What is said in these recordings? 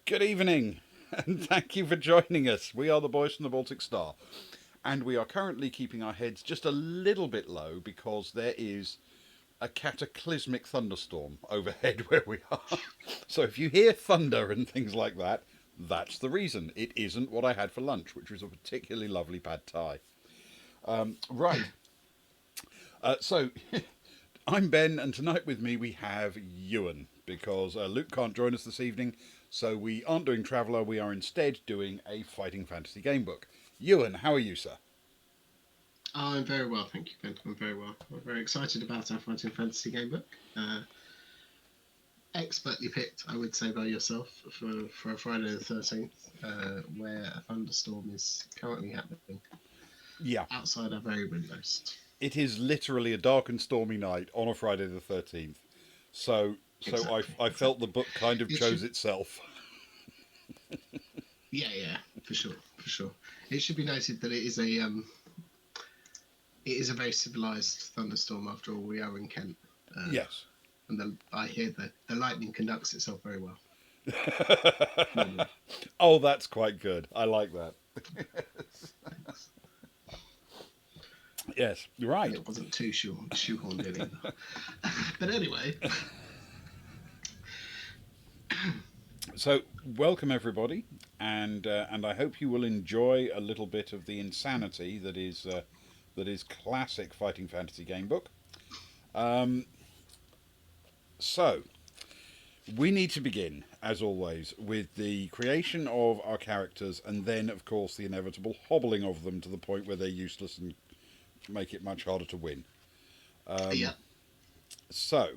Good evening, and thank you for joining us. We are the boys from the Baltic Star, and we are currently keeping our heads just a little bit low because there is a cataclysmic thunderstorm overhead where we are. So if you hear thunder and things like that, that's the reason. It isn't what I had for lunch, which was a particularly lovely pad thai. Right. So I'm Ben, and tonight with me we have Ewan, because Luke can't join us this evening, so we aren't doing Traveller, we are instead doing a fighting fantasy gamebook. Ewan, how are you, sir? I'm very well, thank you, Ben. I'm very well. I'm very excited about our Fighting Fantasy game book. Expertly picked, I would say, by yourself for a Friday the 13th, where a thunderstorm is currently happening Yeah, outside our very windows. it is literally a dark and stormy night on a Friday the 13th, so Exactly. I felt the book kind of It chose should, itself. yeah, for sure, for sure. It should be noted that it is a very civilized thunderstorm. After all, we are in Kent, Yes. and I hear the lightning conducts itself very well. Normally. Oh, that's quite good. I like that. Yes, And right. it wasn't too shoehorned in either. But anyway, So, welcome everybody, and I hope you will enjoy a little bit of the insanity that is classic fighting fantasy gamebook. So, we need to begin, as always, with the creation of our characters, and then, of course, the inevitable hobbling of them to the point where they're useless and make it much harder to win. yeah, So,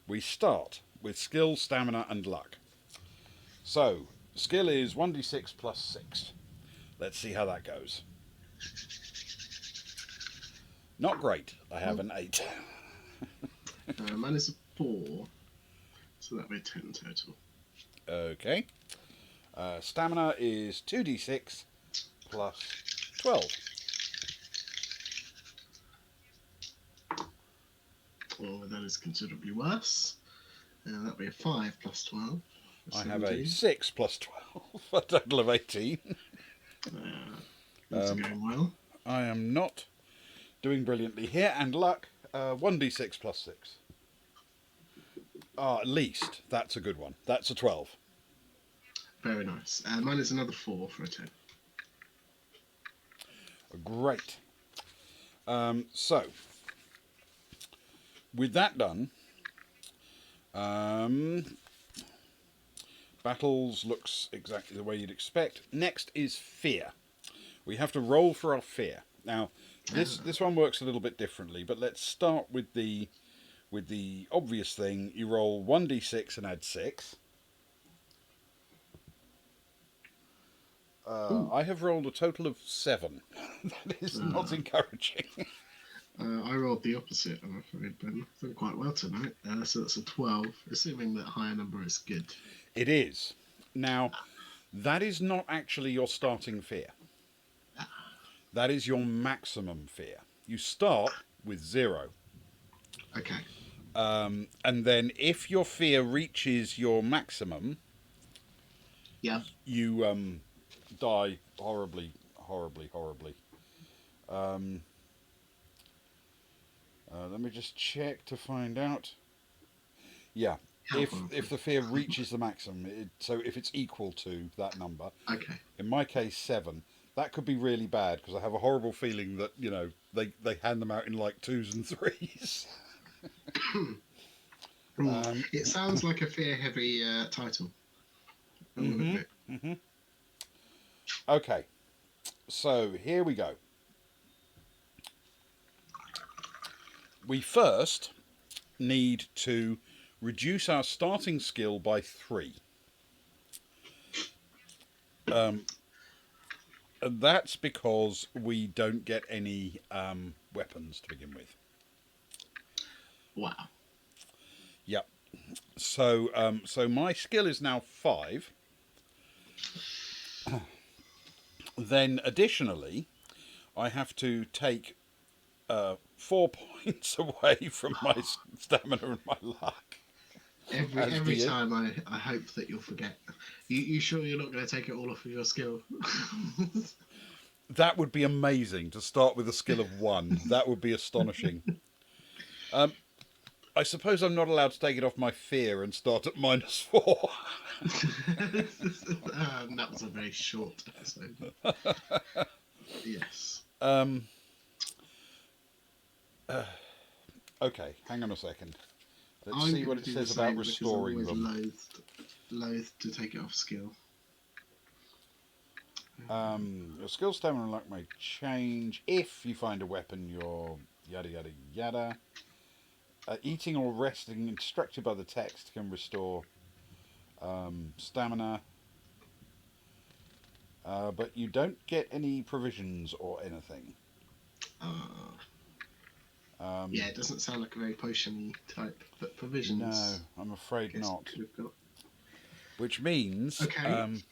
we start with skill, stamina, and luck. So, skill is 1d6 plus 6. Let's see how that goes. Not great. I have an 8. mine is a 4, so that'll be a 10 total. Okay. Stamina is 2d6 plus 12. Well, that is considerably worse. That'll be a 5 plus 12. I have a 17. 6 plus 12, a total of 18. Things are going well. I am not doing brilliantly here. And luck, 1d6 plus 6. At least. That's a good one. That's a 12. Very nice. Mine is another 4 for a 10. Great. So, with that done, battles looks exactly the way you'd expect. Next is fear. We have to roll for our fear. Now, this one works a little bit differently, but let's start with the obvious thing. You roll 1d6 and add 6. I have rolled a total of 7. That is not encouraging. I rolled the opposite, I'm afraid, Ben. I've done quite well tonight. So that's a 12, assuming that higher number is good. It is. Now, that is not actually your starting fear. That is your maximum fear. You start with 0. Okay. And then if your fear reaches your maximum, Yeah. you die horribly, horribly, horribly. Let me just check to find out. Yeah, if the fear reaches the maximum, so if it's equal to that number, Okay. in my case 7, that could be really bad because I have a horrible feeling that they hand them out in like 2s and 3s. It sounds like a fear-heavy title. I will admit. Okay, so here we go. We first need to reduce our starting skill by 3. And that's because we don't get any weapons to begin with. Wow. Yep. So my skill is now 5. Then additionally, I have to take 4 points away from my stamina and my luck. Every As do every you. time I hope that you'll forget. You sure you're not going to take it all off of your skill? That would be amazing to start with a skill of 1. That would be astonishing. Um, I suppose I'm not allowed to take it off my fear and start at -4. That was a very short episode. Yes. um, okay, hang on a second. Let's I'm see going what to it do the says about same because I'm restoring always them. loath to take it off skill. Your skill, stamina, and luck may change if you find a weapon. Your yada yada yada. Eating or resting, instructed by the text, can restore stamina, but you don't get any provisions or anything. Uh, yeah, Um, it doesn't sound like a very potion type, but no, provisions. I'm I afraid guess we not. could have got. Which means Okay.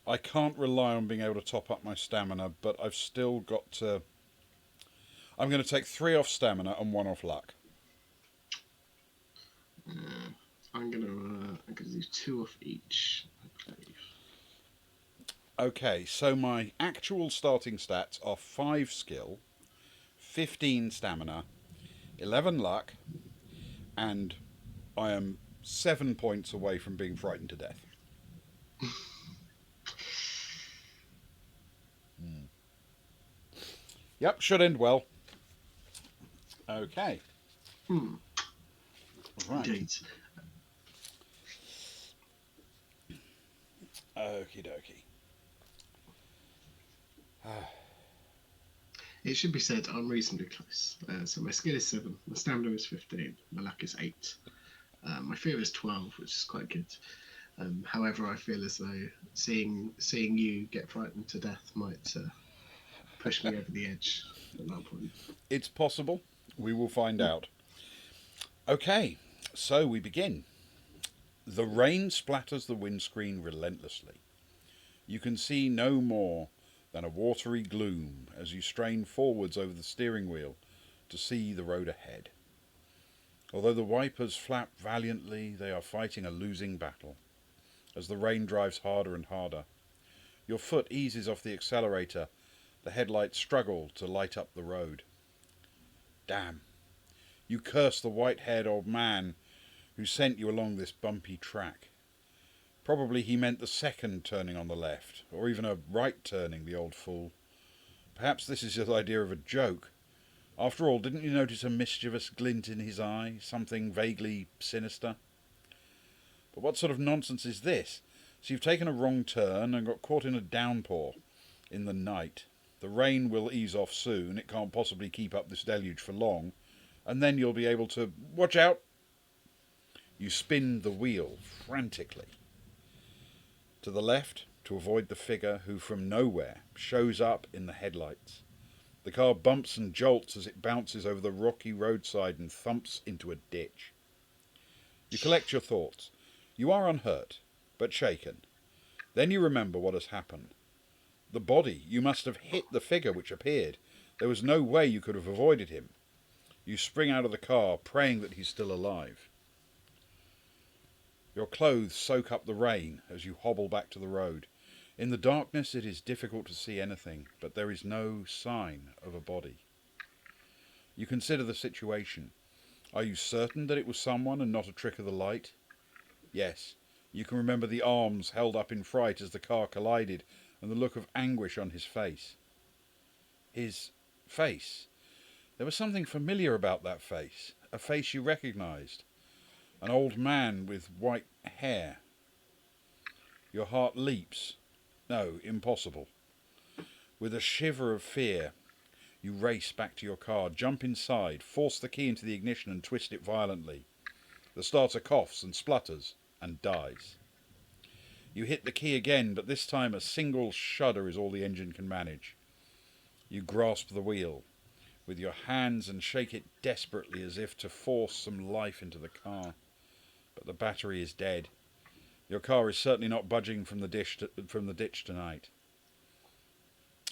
I can't rely on being able to top up my stamina, but I've still got to. I'm going to take 3 off stamina and 1 off luck. I'm gonna do 2 of each, I believe. Okay, so my actual starting stats are 5 skill, 15 stamina, 11 luck, and I am 7 points away from being frightened to death. Yep, should end well. Okay, Hmm. right. Indeed. Okie dokie. It should be said I'm reasonably close. So my skill is 7, my stamina is 15, my luck is 8. My fear is 12, which is quite good. However, I feel as though seeing you get frightened to death might push me over the edge at that point. It's possible. We will find out. Okay, so we begin. The rain splatters the windscreen relentlessly. You can see no more than a watery gloom as you strain forwards over the steering wheel to see the road ahead. Although the wipers flap valiantly, they are fighting a losing battle. As the rain drives harder and harder, your foot eases off the accelerator. The headlights struggle to light up the road. Damn. You curse the white-haired old man who sent you along this bumpy track. Probably he meant the second turning on the left, or even a right turning, the old fool. Perhaps this is his idea of a joke. After all, didn't you notice a mischievous glint in his eye, something vaguely sinister? But what sort of nonsense is this? So you've taken a wrong turn and got caught in a downpour in the night. The rain will ease off soon, it can't possibly keep up this deluge for long, and then you'll be able to... Watch out! You spin the wheel frantically. To the left, to avoid the figure who from nowhere shows up in the headlights. The car bumps and jolts as it bounces over the rocky roadside and thumps into a ditch. You collect your thoughts. You are unhurt, but shaken. Then you remember what has happened. The body, you must have hit the figure which appeared. There was no way you could have avoided him. You spring out of the car, praying that he's still alive. Your clothes soak up the rain as you hobble back to the road. In the darkness it is difficult to see anything, but there is no sign of a body. You consider the situation. Are you certain that it was someone and not a trick of the light? Yes. You can remember the arms held up in fright as the car collided, and the look of anguish on his face. His face. There was something familiar about that face, a face you recognised. An old man with white hair. Your heart leaps. No, impossible. With a shiver of fear, you race back to your car, jump inside, force the key into the ignition and twist it violently. The starter coughs and splutters and dies. You hit the key again, but this time a single shudder is all the engine can manage. You grasp the wheel with your hands and shake it desperately as if to force some life into the car. But the battery is dead. Your car is certainly not budging from the ditch tonight.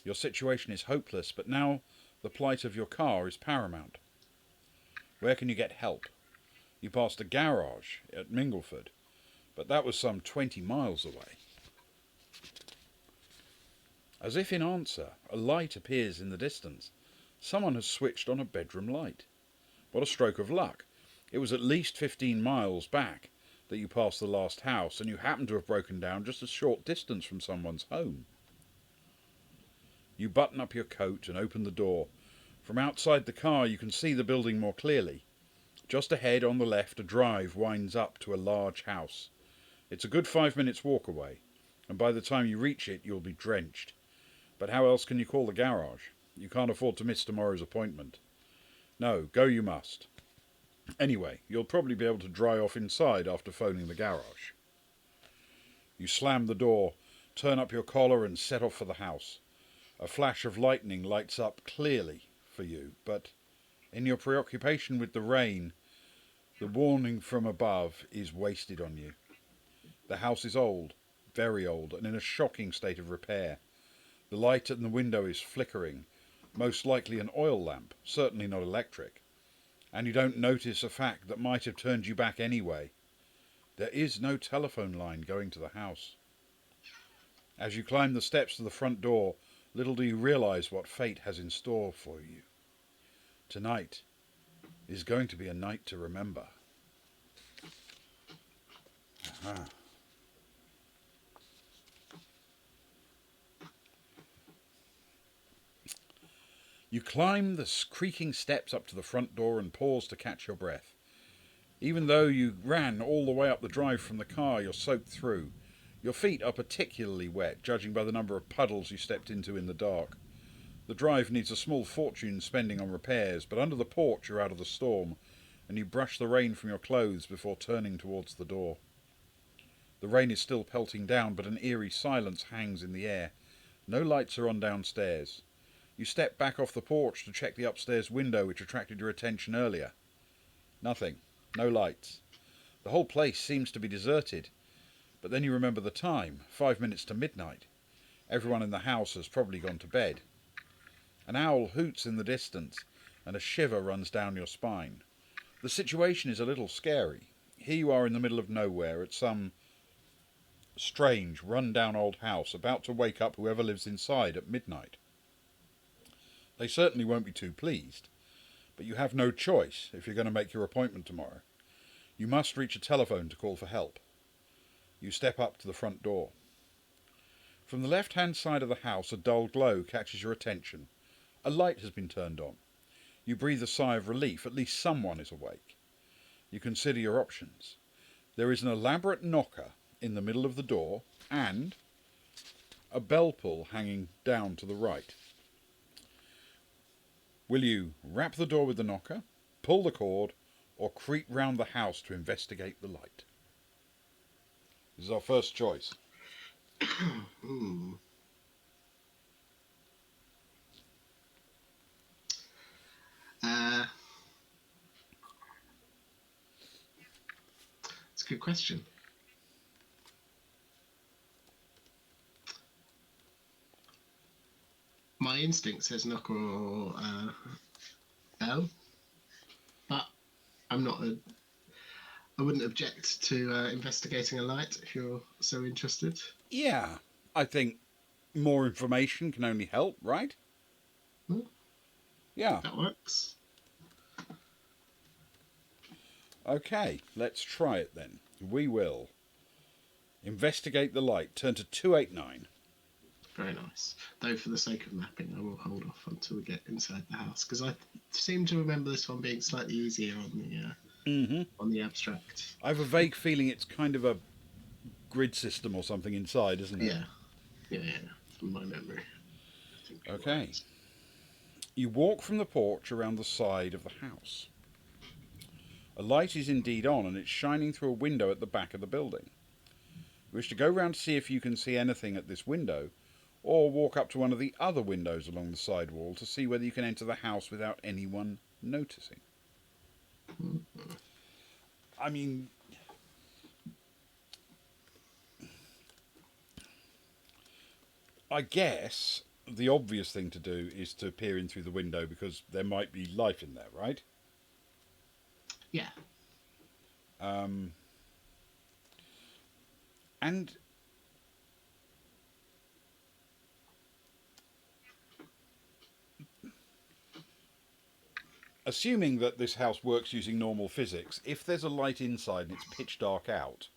Your situation is hopeless, but now the plight of your car is paramount. Where can you get help? You passed a garage at Mingleford, but that was some 20 miles away. As if in answer, a light appears in the distance. Someone has switched on a bedroom light. What a stroke of luck. It was at least 15 miles back that you passed the last house, and you happen to have broken down just a short distance from someone's home. You button up your coat and open the door. From outside the car you can see the building more clearly. Just ahead on the left a drive winds up to a large house. It's a good 5 minutes walk away, and by the time you reach it you'll be drenched. But how else can you call the garage? You can't afford to miss tomorrow's appointment. No, go you must. Anyway, you'll probably be able to dry off inside after phoning the garage. You slam the door, turn up your collar and set off for the house. A flash of lightning lights up clearly for you, but in your preoccupation with the rain, the warning from above is wasted on you. The house is old, very old, and in a shocking state of repair. The light in the window is flickering, most likely an oil lamp, certainly not electric. And you don't notice a fact that might have turned you back anyway. There is no telephone line going to the house. As you climb the steps to the front door, little do you realise what fate has in store for you. Tonight is going to be a night to remember. Aha. You climb the creaking steps up to the front door and pause to catch your breath. Even though you ran all the way up the drive from the car, you're soaked through. Your feet are particularly wet, judging by the number of puddles you stepped into in the dark. The drive needs a small fortune spending on repairs, but under the porch you're out of the storm, and you brush the rain from your clothes before turning towards the door. The rain is still pelting down, but an eerie silence hangs in the air. No lights are on downstairs. You step back off the porch to check the upstairs window which attracted your attention earlier. Nothing. No lights. The whole place seems to be deserted. But then you remember the time, 5 minutes to midnight. Everyone in the house has probably gone to bed. An owl hoots in the distance, and a shiver runs down your spine. The situation is a little scary. Here you are in the middle of nowhere at some strange, run-down old house, about to wake up whoever lives inside at midnight. They certainly won't be too pleased, but you have no choice if you're going to make your appointment tomorrow. You must reach a telephone to call for help. You step up to the front door. From the left-hand side of the house, a dull glow catches your attention. A light has been turned on. You breathe a sigh of relief. At least someone is awake. You consider your options. There is an elaborate knocker in the middle of the door and a bell pull hanging down to the right. Will you rap the door with the knocker, pull the cord, or creep round the house to investigate the light? This is our first choice. It's a good question. My instinct says knock or bell, but I wouldn't object to investigating a light if you're so interested. Yeah, I think more information can only help, right? Yeah. That works. Okay, let's try it then. We will investigate the light. Turn to 289. Very nice. Though for the sake of mapping, I will hold off until we get inside the house, because I seem to remember this one being slightly easier on the abstract. I have a vague feeling it's kind of a grid system or something inside, isn't it? Yeah. From my memory. Okay. You walk from the porch around the side of the house. A light is indeed on, and it's shining through a window at the back of the building. You wish to go round to see if you can see anything at this window, or walk up to one of the other windows along the side wall to see whether you can enter the house without anyone noticing. I mean, I guess the obvious thing to do is to peer in through the window because there might be life in there, right? Yeah. Um, and assuming that this house works using normal physics, if there's a light inside and it's pitch dark out,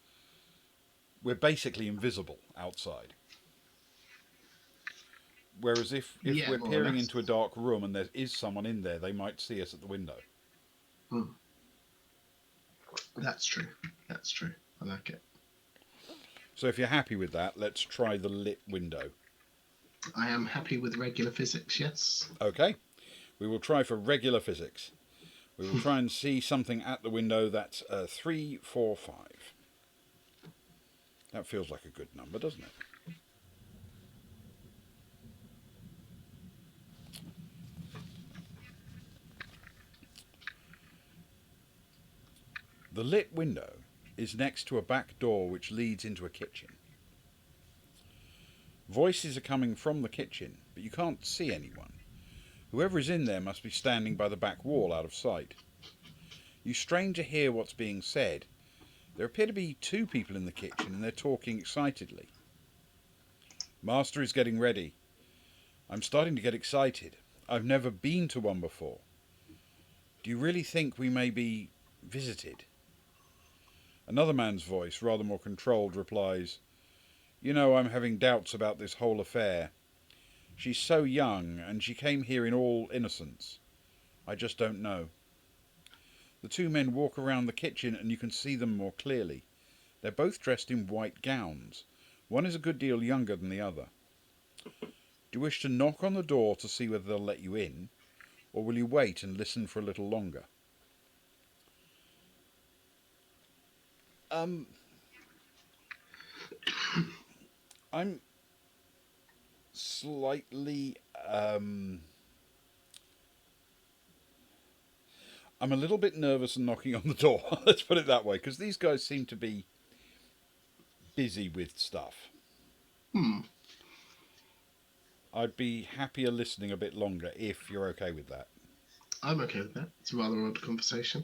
we're basically invisible outside. Whereas if Yeah, we're more or peering less. into a dark room and there is someone in there, they might see us at the window. Hmm. That's true. That's true. I like it. So if you're happy with that, let's try the lit window. I am happy with regular physics, yes. Okay, we will try for regular physics. We will try and see something at the window that's 3, 4, 5. That feels like a good number, doesn't it? The lit window is next to a back door which leads into a kitchen. Voices are coming from the kitchen, but you can't see anyone. Whoever is in there must be standing by the back wall out of sight. You strain to hear what's being said. There appear to be 2 people in the kitchen and they're talking excitedly. Master is getting ready. I'm starting to get excited. I've never been to one before. Do you really think we may be visited? Another man's voice, rather more controlled, replies, You know, I'm having doubts about this whole affair. She's so young, and she came here in all innocence. I just don't know. The 2 men walk around the kitchen and you can see them more clearly. They're both dressed in white gowns. One is a good deal younger than the other. Do you wish to knock on the door to see whether they'll let you in, or will you wait and listen for a little longer? I'm slightly I'm a little bit nervous and knocking on the door. Let's put it that way, because these guys seem to be busy with stuff. Hmm. I'd be happier listening a bit longer if you're okay with that. I'm okay with that. It's a rather odd conversation.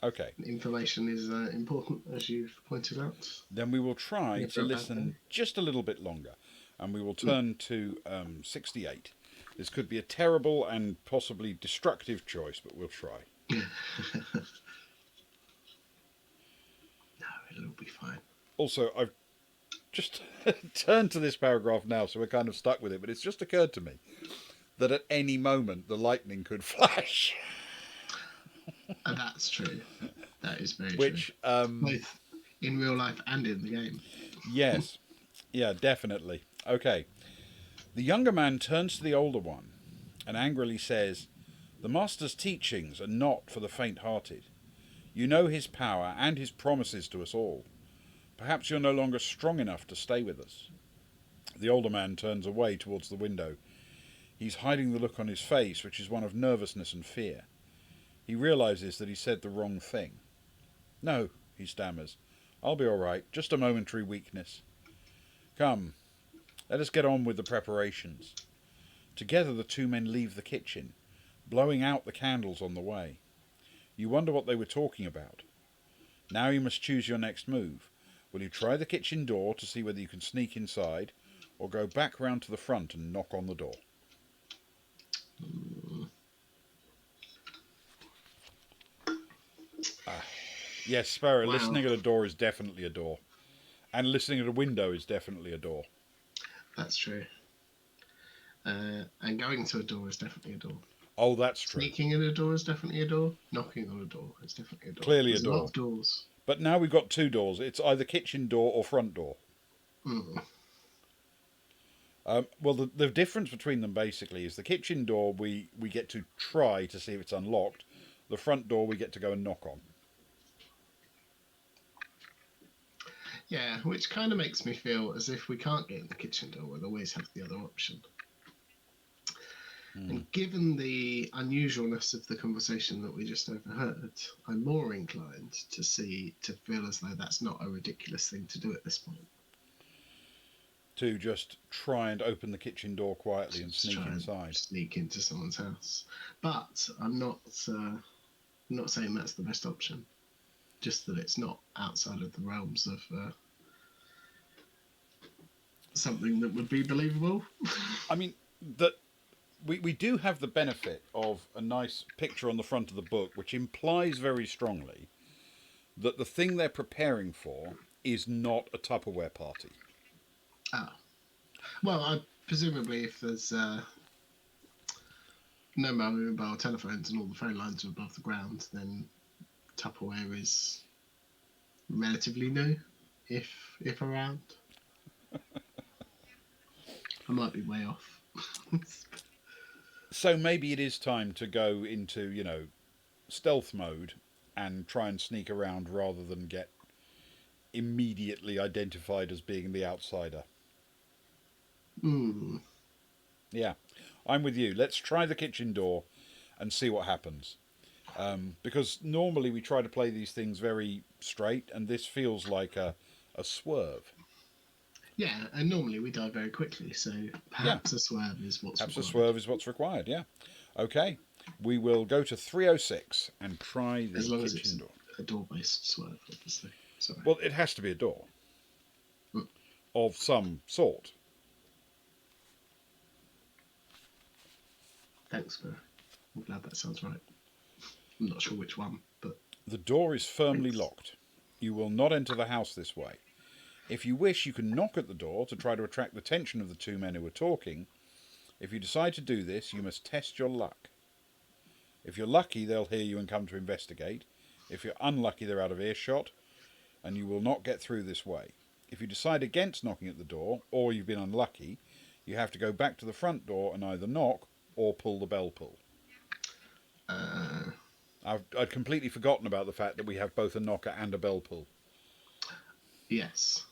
Okay. Information is important, as you've pointed out. Then we will try Never to a bad listen thing. just a little bit longer, and we will turn to 68. This could be a terrible and possibly destructive choice, but we'll try. No, it'll be fine. Also, I've just turned to this paragraph now, so we're kind of stuck with it, but it's just occurred to me that at any moment the lightning could flash. That's true. That is very Which, true. Both in real life and in the game. yes, yeah, definitely. Okay. The younger man turns to the older one and angrily says, The Master's teachings are not for the faint-hearted. You know his power and his promises to us all. Perhaps you're no longer strong enough to stay with us. The older man turns away towards the window. He's hiding the look on his face, which is one of nervousness and fear. He realizes that he said the wrong thing. No, he stammers. I'll be all right. Just a momentary weakness. Come, let us get on with the preparations. Together the 2 men leave the kitchen, blowing out the candles on the way. You wonder what they were talking about. Now you must choose your next move. Will you try the kitchen door to see whether you can sneak inside, or go back round to the front and knock on the door? Yes, Sparrow, Wow. listening at a door is definitely a door. And listening at a window is definitely a door. That's true. And going to a door is definitely a door. Oh, that's true. Sneaking in a door is definitely a door. Knocking on a door is definitely a door. Clearly There's a door. lot of doors. But now we've got 2 doors. It's either kitchen door or front door. Mm. Well, the difference between them basically is the kitchen door we get to try to see if it's unlocked. The front door we get to go and knock on. Yeah, which kind of makes me feel as if we can't get in the kitchen door, we'll always have the other option. And given the unusualness of the conversation that we just overheard, I'm more inclined to feel as though that's not a ridiculous thing to do at this point. To just try and open the kitchen door quietly and Just sneak try and inside. sneak into someone's house. But I'm not saying that's the best option. just that it's not outside of the realms of something that would be believable. I mean, that we do have the benefit of a nice picture on the front of the book, which implies very strongly that the thing they're preparing for is not a Tupperware party. Ah, well, presumably if there's no mobile telephones and all the phone lines are above the ground, then Tupperware is relatively new, if around. I might be way off. So maybe it is time to go into, stealth mode and try and sneak around rather than get immediately identified as being the outsider. Hmm. Yeah, I'm with you. Let's try the kitchen door and see what happens. Because normally we try to play these things very straight, and this feels like a swerve. Yeah, and normally we die very quickly, so Yeah, perhaps a swerve is what's perhaps a required. swerve is what's required. Yeah. Okay, we will go to 306 and try As the long as it's kitchen door. a door-based swerve, obviously. Sorry. Well, it has to be a door Hmm. of some sort. Thanks for. I'm glad that sounds right. I'm not sure which one, but The door is firmly thanks. locked. You will not enter the house this way. If you wish, you can knock at the door to try to attract the attention of the two men who are talking. If you decide to do this, you must test your luck. If you're lucky, they'll hear you and come to investigate. If you're unlucky, they're out of earshot, and you will not get through this way. If you decide against knocking at the door, or you've been unlucky, you have to go back to the front door and either knock or pull the bell pull. Uh, I'd completely forgotten about the fact that we have both a knocker and a bell pull. yes.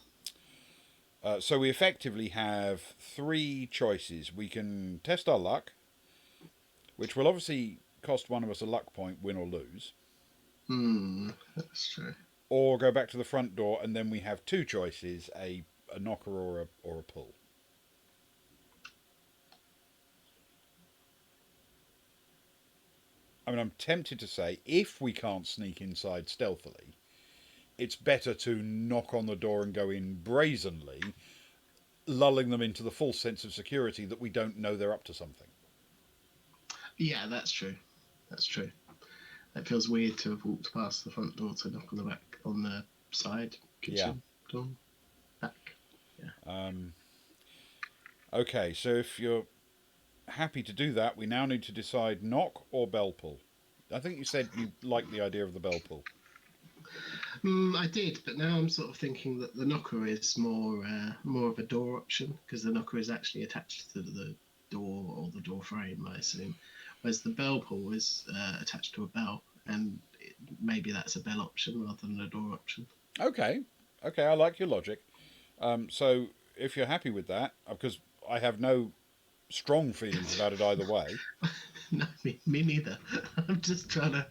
So we effectively have three choices. We can test our luck, which will obviously cost one of us a luck point, win or lose, Hmm. That's true. or go back to the front door, and then we have two choices: a knocker or a pull. I mean, I'm tempted to say if we can't sneak inside stealthily, it's better to knock on the door and go in brazenly, lulling them into the false sense of security that we don't know they're up to something. Yeah, that's true. That's true. It feels weird to have walked past the front door to knock on the back, on the side Yeah. kitchen door back. Yeah. Okay, so if you're happy to do that, we now need to decide knock or bell pull. I think you said you like the idea of the bell pull. I did, but now I'm sort of thinking that the knocker is more of a door option because the knocker is actually attached to the door or the door frame, I assume, whereas the bell pull is attached to a bell, and maybe that's a bell option rather than a door option. Okay, okay, I like your logic. So if you're happy with that, because I have no strong feelings about it either way. No, me neither. I'm just trying to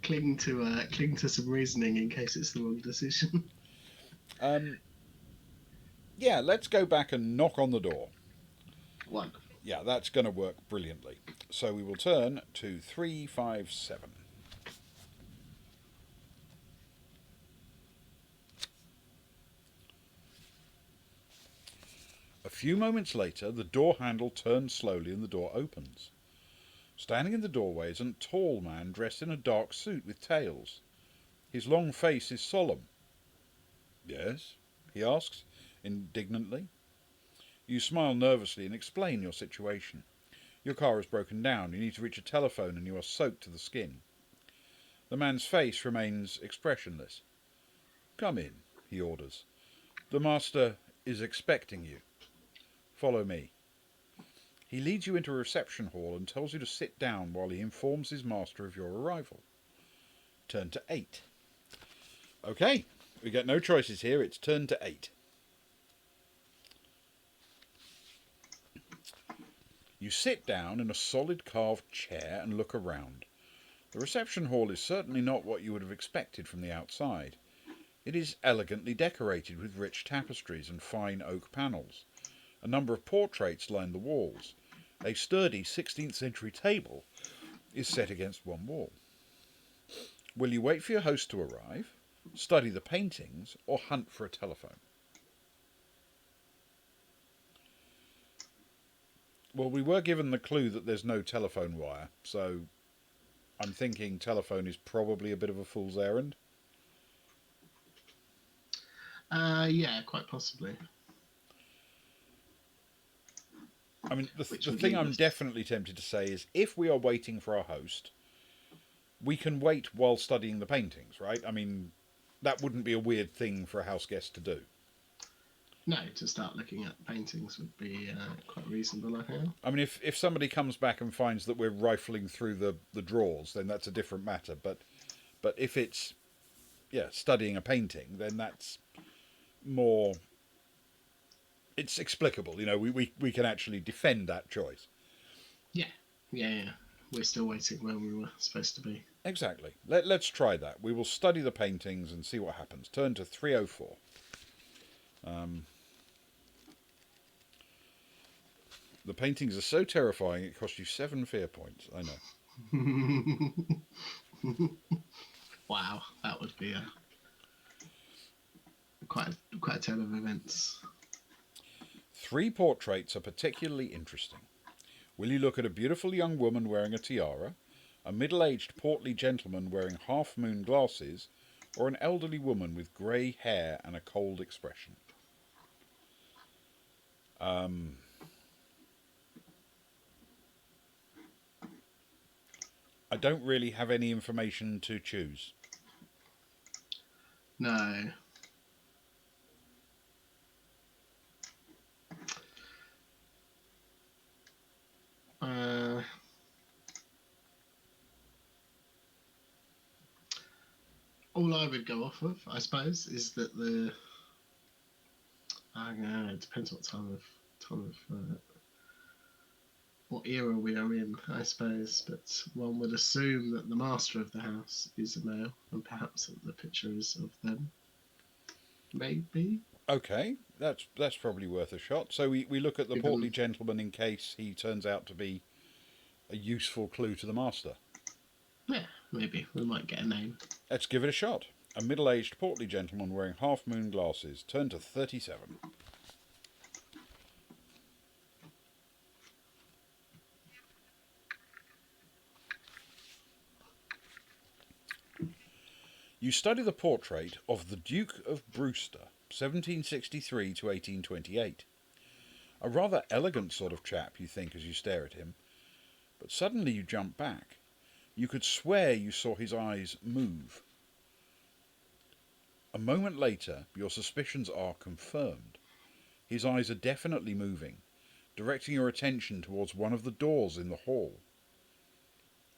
cling to some reasoning in case it's the wrong decision. Um, yeah, let's go back and knock on the door. Wonderful. Yeah, that's going to work brilliantly. So we will turn to 357. A few moments later, the door handle turns slowly and the door opens. Standing in the doorway is a tall man dressed in a dark suit with tails. His long face is solemn. Yes? He asks, indignantly. You smile nervously and explain your situation. Your car has broken down, you need to reach a telephone, and you are soaked to the skin. The man's face remains expressionless. Come in, he orders. The master is expecting you. Follow me. He leads you into a reception hall and tells you to sit down while he informs his master of your arrival. Turn to 8. Okay, we get no choices here, it's turn to 8. You sit down in a solid carved chair and look around. The reception hall is certainly not what you would have expected from the outside. It is elegantly decorated with rich tapestries and fine oak panels. A number of portraits line the walls. A sturdy 16th century table is set against one wall. Will you wait for your host to arrive, study the paintings, or hunt for a telephone? Well, we were given the clue that there's no telephone wire, so I'm thinking telephone is probably a bit of a fool's errand. Yeah, quite possibly. I mean, the Which would thing leave I'm us. definitely tempted to say is if we are waiting for our host, we can wait while studying the paintings, right? I mean, that wouldn't be a weird thing for a house guest to do. No, to start looking at paintings would be quite reasonable, I think. I mean, if somebody comes back and finds that we're rifling through the drawers, then that's a different matter. But if it's studying a painting, then that's more. It's explicable, you know. We can actually defend that choice. Yeah. We're still waiting where we were supposed to be. Exactly. Let's try that. We will study the paintings and see what happens. Turn to 304. The paintings are so terrifying it cost you 7 fear points. I know. Wow, that would be quite a tale of events. 3 portraits are particularly interesting. Will you look at a beautiful young woman wearing a tiara, a middle-aged portly gentleman wearing half-moon glasses, or an elderly woman with grey hair and a cold expression? I don't really have any information to choose. No. All I would go off of, I suppose, is that I don't know. It depends what time of what era we are in, I suppose. But one would assume that the master of the house is a male, and perhaps that the picture is of them. Maybe. Okay, that's probably worth a shot. So we look at the Given, portly gentleman in case he turns out to be a useful clue to the master. yeah, maybe we might get a name. Let's give it a shot. A middle-aged portly gentleman wearing half-moon glasses. Turn to 37. You study the portrait of the Duke of Brewster, 1763 to 1828. A rather elegant sort of chap, you think, as you stare at him. But suddenly you jump back. You could swear you saw his eyes move. A moment later, your suspicions are confirmed. His eyes are definitely moving, directing your attention towards one of the doors in the hall.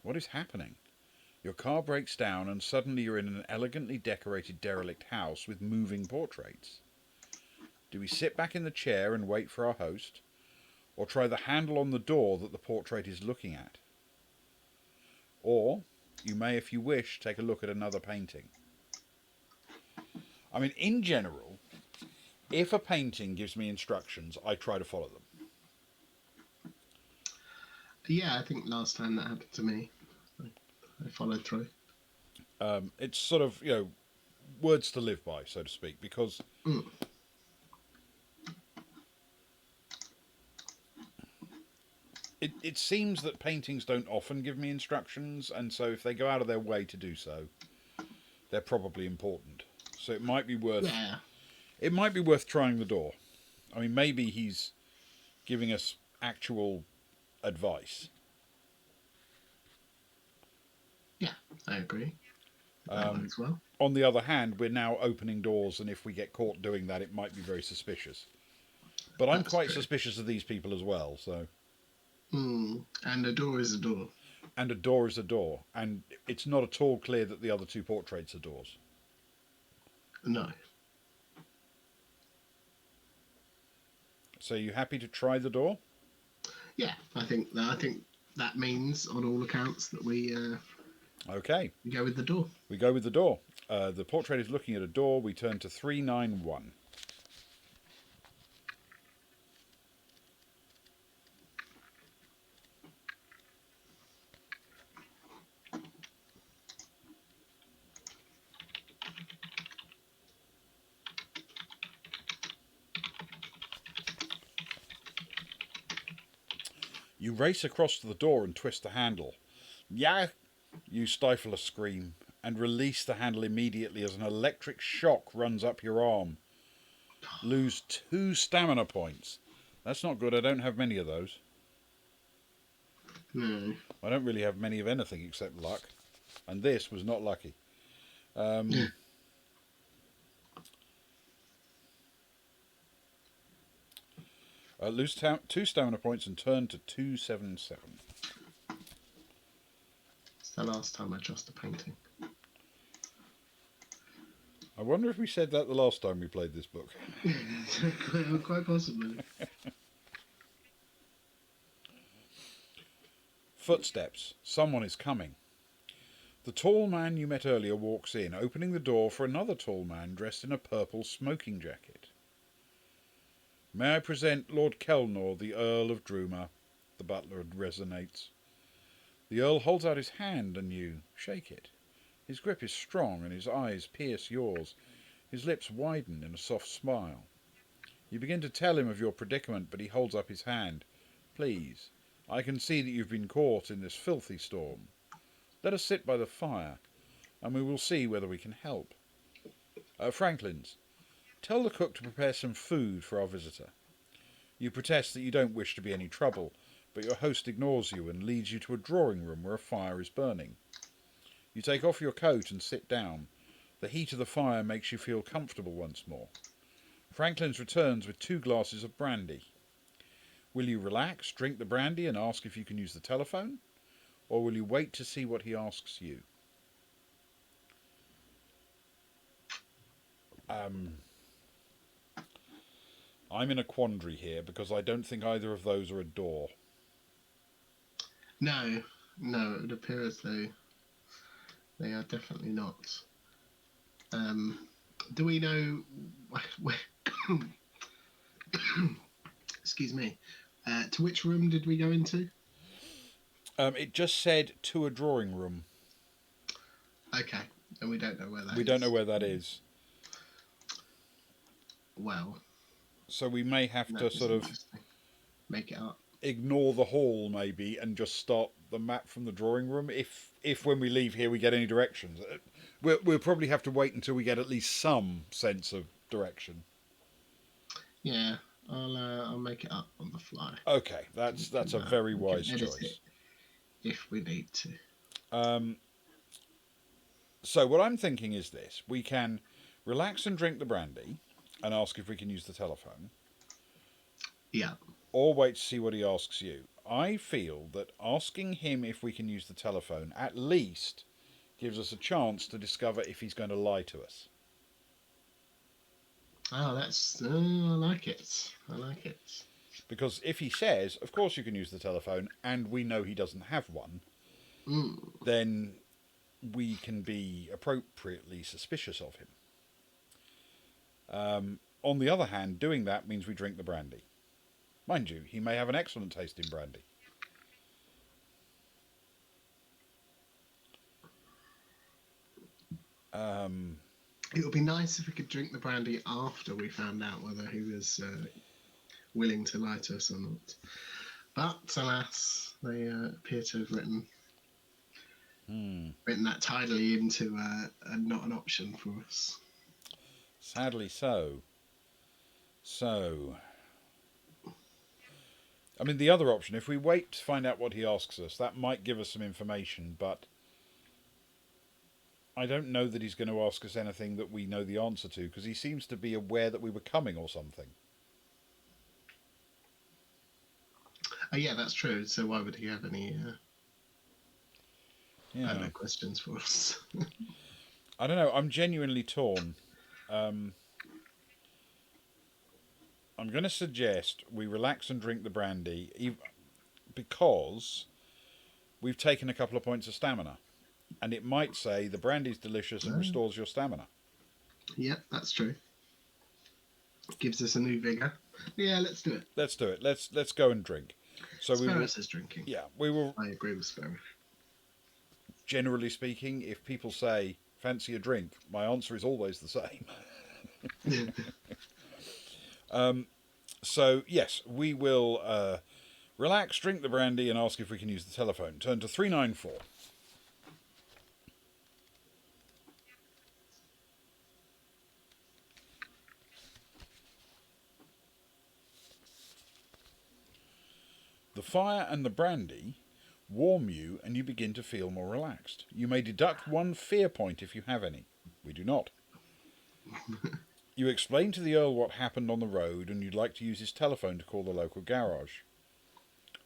What is happening? Your car breaks down and suddenly you're in an elegantly decorated derelict house with moving portraits. Do we sit back in the chair and wait for our host, or try the handle on the door that the portrait is looking at? Or, you may, if you wish, take a look at another painting. I mean, in general, if a painting gives me instructions, I try to follow them. Yeah, I think last time that happened to me, I followed through. It's sort of, words to live by, so to speak, because it seems that paintings don't often give me instructions, and so if they go out of their way to do so, they're probably important. So it might be worth trying the door. I mean, maybe he's giving us actual advice. Yeah, I agree. That works well. On the other hand, we're now opening doors, and if we get caught doing that, it might be very suspicious. But I'm That's quite true. suspicious of these people as well, so. And a door is a door. And a door is a door, and it's not at all clear that the other 2 portraits are doors. No. So you happy to try the door? Yeah, I think that means, on all accounts, that we Okay. we go with the door. We go with the door. The portrait is looking at a door. We turn to 391. You race across to the door and twist the handle. Yeah! You stifle a scream and release the handle immediately as an electric shock runs up your arm. Lose 2 stamina points. That's not good. I don't have many of those. No. I don't really have many of anything except luck. And this was not lucky. Lose 2 stamina points and turn to 277. It's the last time I trust a painting. I wonder if we said that the last time we played this book. Quite possibly. Footsteps. Someone is coming. The tall man you met earlier walks in, opening the door for another tall man dressed in a purple smoking jacket. May I present Lord Kelnor, the Earl of Druma? The butler resonates. The Earl holds out his hand and you shake it. His grip is strong and his eyes pierce yours. His lips widen in a soft smile. You begin to tell him of your predicament, but he holds up his hand. Please, I can see that you've been caught in this filthy storm. Let us sit by the fire, and we will see whether we can help. Franklins, tell the cook to prepare some food for our visitor. You protest that you don't wish to be any trouble, but your host ignores you and leads you to a drawing room where a fire is burning. You take off your coat and sit down. The heat of the fire makes you feel comfortable once more. Franklin's returns with 2 glasses of brandy. Will you relax, drink the brandy and ask if you can use the telephone? Or will you wait to see what he asks you? I'm in a quandary here because I don't think either of those are a door. No, it would appear as though they are definitely not. Do we know where excuse me, to which room did we go into? It just said to a drawing room. Okay, and we don't know where that is. We don't know where that is. Well, so we may have to sort of make it up. Ignore the hall maybe and just start the map from the drawing room if when we leave here we get any directions. We'll probably have to wait until we get at least some sense of direction. Yeah, I'll make it up on the fly. Okay, that's a very wise choice. If we need to. So what I'm thinking is this: we can relax and drink the brandy, and ask if we can use the telephone. Yeah. Or wait to see what he asks you. I feel that asking him if we can use the telephone at least gives us a chance to discover if he's going to lie to us. Oh, I like it. I like it. Because if he says, of course you can use the telephone, and we know he doesn't have one, then we can be appropriately suspicious of him. On the other hand, doing that means we drink the brandy. Mind you, he may have an excellent taste in brandy. It would be nice if we could drink the brandy after we found out whether he was willing to lie to us or not. But alas, they appear to have written that tidily into not an option for us. Sadly so. So, I mean, the other option, if we wait to find out what he asks us, that might give us some information, but I don't know that he's going to ask us anything that we know the answer to, because he seems to be aware that we were coming or something. Yeah, that's true. So why would he have any questions for us? I don't know. I'm genuinely torn. I'm going to suggest we relax and drink the brandy because we've taken a couple of points of stamina. And it might say the brandy's delicious and restores your stamina. Yep, that's true. Gives us a new vigour. Yeah, let's do it. Let's do it. Let's go and drink. So Sparrows is drinking. Yeah, we will. I agree with Sparrow. Generally speaking, if people say fancy a drink, my answer is always the same. So yes, we will Relax, drink the brandy, and ask if we can use the telephone. Turn to 394. The fire and the brandy warm you and you begin to feel more relaxed. You may deduct one fear point if you have any. We do not. You explain to the Earl what happened on the road and you'd like to use his telephone to call the local garage.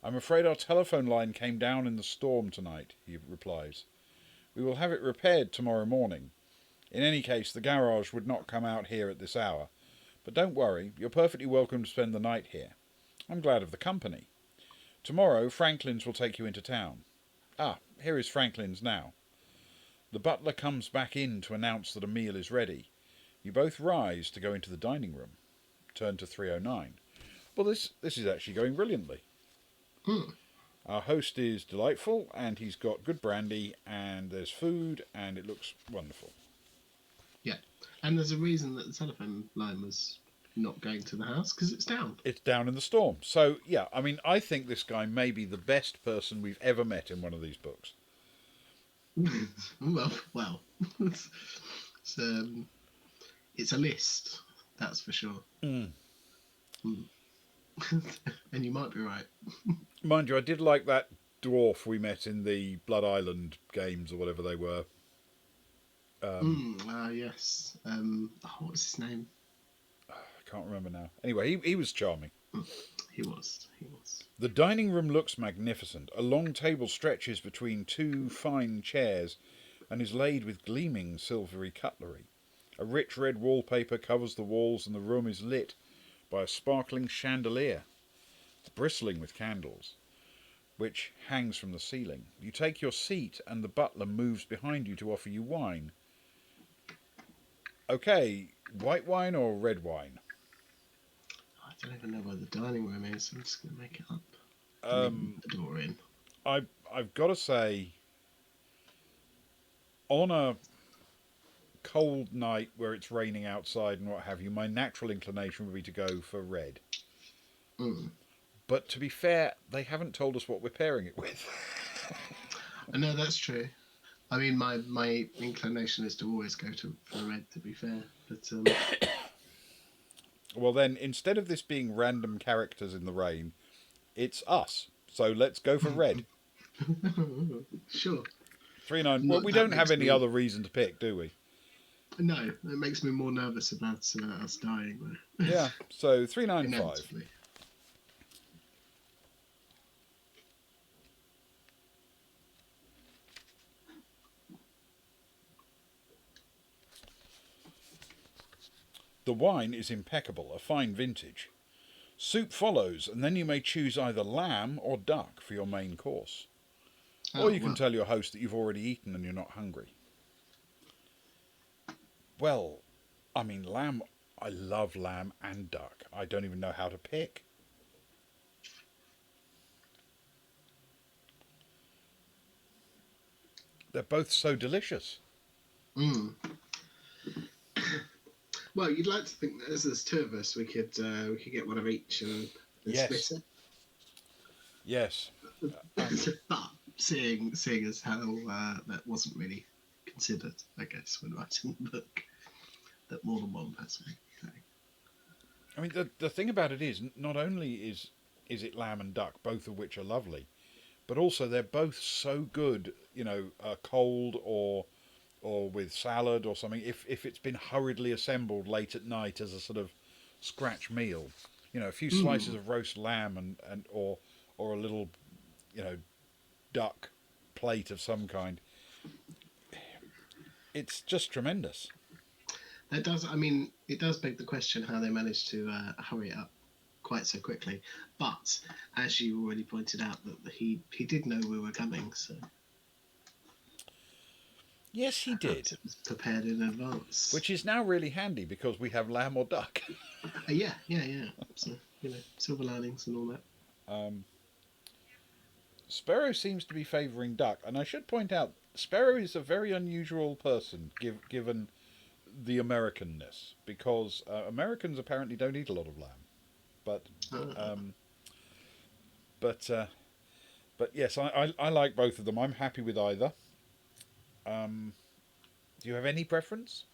I'm afraid our telephone line came down in the storm tonight, he replies. We will have it repaired tomorrow morning. In any case, the garage would not come out here at this hour. But don't worry, you're perfectly welcome to spend the night here. I'm glad of the company. Tomorrow, Franklin's will take you into town. Ah, here is Franklin's now. The butler comes back in to announce that a meal is ready. You both rise to go into the dining room. Turn to 309. Well, this is actually going brilliantly. Our host is delightful, and he's got good brandy, and there's food, and it looks wonderful. Yeah, and there's a reason that the telephone line was not going to the house, because it's down. It's down in the storm. So, yeah, I mean, I think this guy may be the best person we've ever met in one of these books. well, it's, it's a list, that's for sure. And you might be right. Mind you, I did like that dwarf we met in the Blood Island games, or whatever they were. Yes. What was his name? I can't remember now. Anyway, he was charming. He was. The dining room looks magnificent. A long table stretches between two fine chairs and is laid with gleaming silvery cutlery. A rich red wallpaper covers the walls and the room is lit by a sparkling chandelier, bristling with candles, which hangs from the ceiling. You take your seat and the butler moves behind you to offer you wine. Okay, white wine or red wine? I don't even know where the dining room is. I'm just going to make it up. The door in. I've got to say, on a cold night where it's raining outside and what have you, my natural inclination would be to go for red. But to be fair, they haven't told us what we're pairing it with. I know, that's true. I mean, my inclination is to always go for red, to be fair. But Well then, instead of this being random characters in the rain, it's us. So let's go for red. Sure. 3-9. Well, we don't have any other reason to pick, do we? No, it makes me more nervous about us dying. Yeah, so 395. Inevitably. The wine is impeccable, a fine vintage. Soup follows, and then you may choose either lamb or duck for your main course. Or you can tell your host that you've already eaten and you're not hungry. Well, I mean, lamb, I love lamb and duck. I don't even know how to pick. They're both so delicious. Well, you'd like to think that as there's two of us, we could get one of each and split it. Yes. But seeing as how that wasn't really considered, I guess, when writing the book, that more than one person. I mean, the thing about it is, not only is it lamb and duck, both of which are lovely, but also they're both so good, cold or with salad or something, if it's been hurriedly assembled late at night as a sort of scratch meal. A few slices of roast lamb or a little, duck plate of some kind. It's just tremendous. That does. I mean, it does beg the question how they managed to hurry it up quite so quickly. But as you already pointed out, that he did know we were coming, so. Yes, he did. It was prepared in advance. Which is now really handy because we have lamb or duck. Yeah. So, silver linings and all that. Sparrow seems to be favouring duck, and I should point out, Sparrow is a very unusual person given the Americanness, because Americans apparently don't eat a lot of lamb. But But yes, I like both of them. I'm happy with either. Do you have any preference?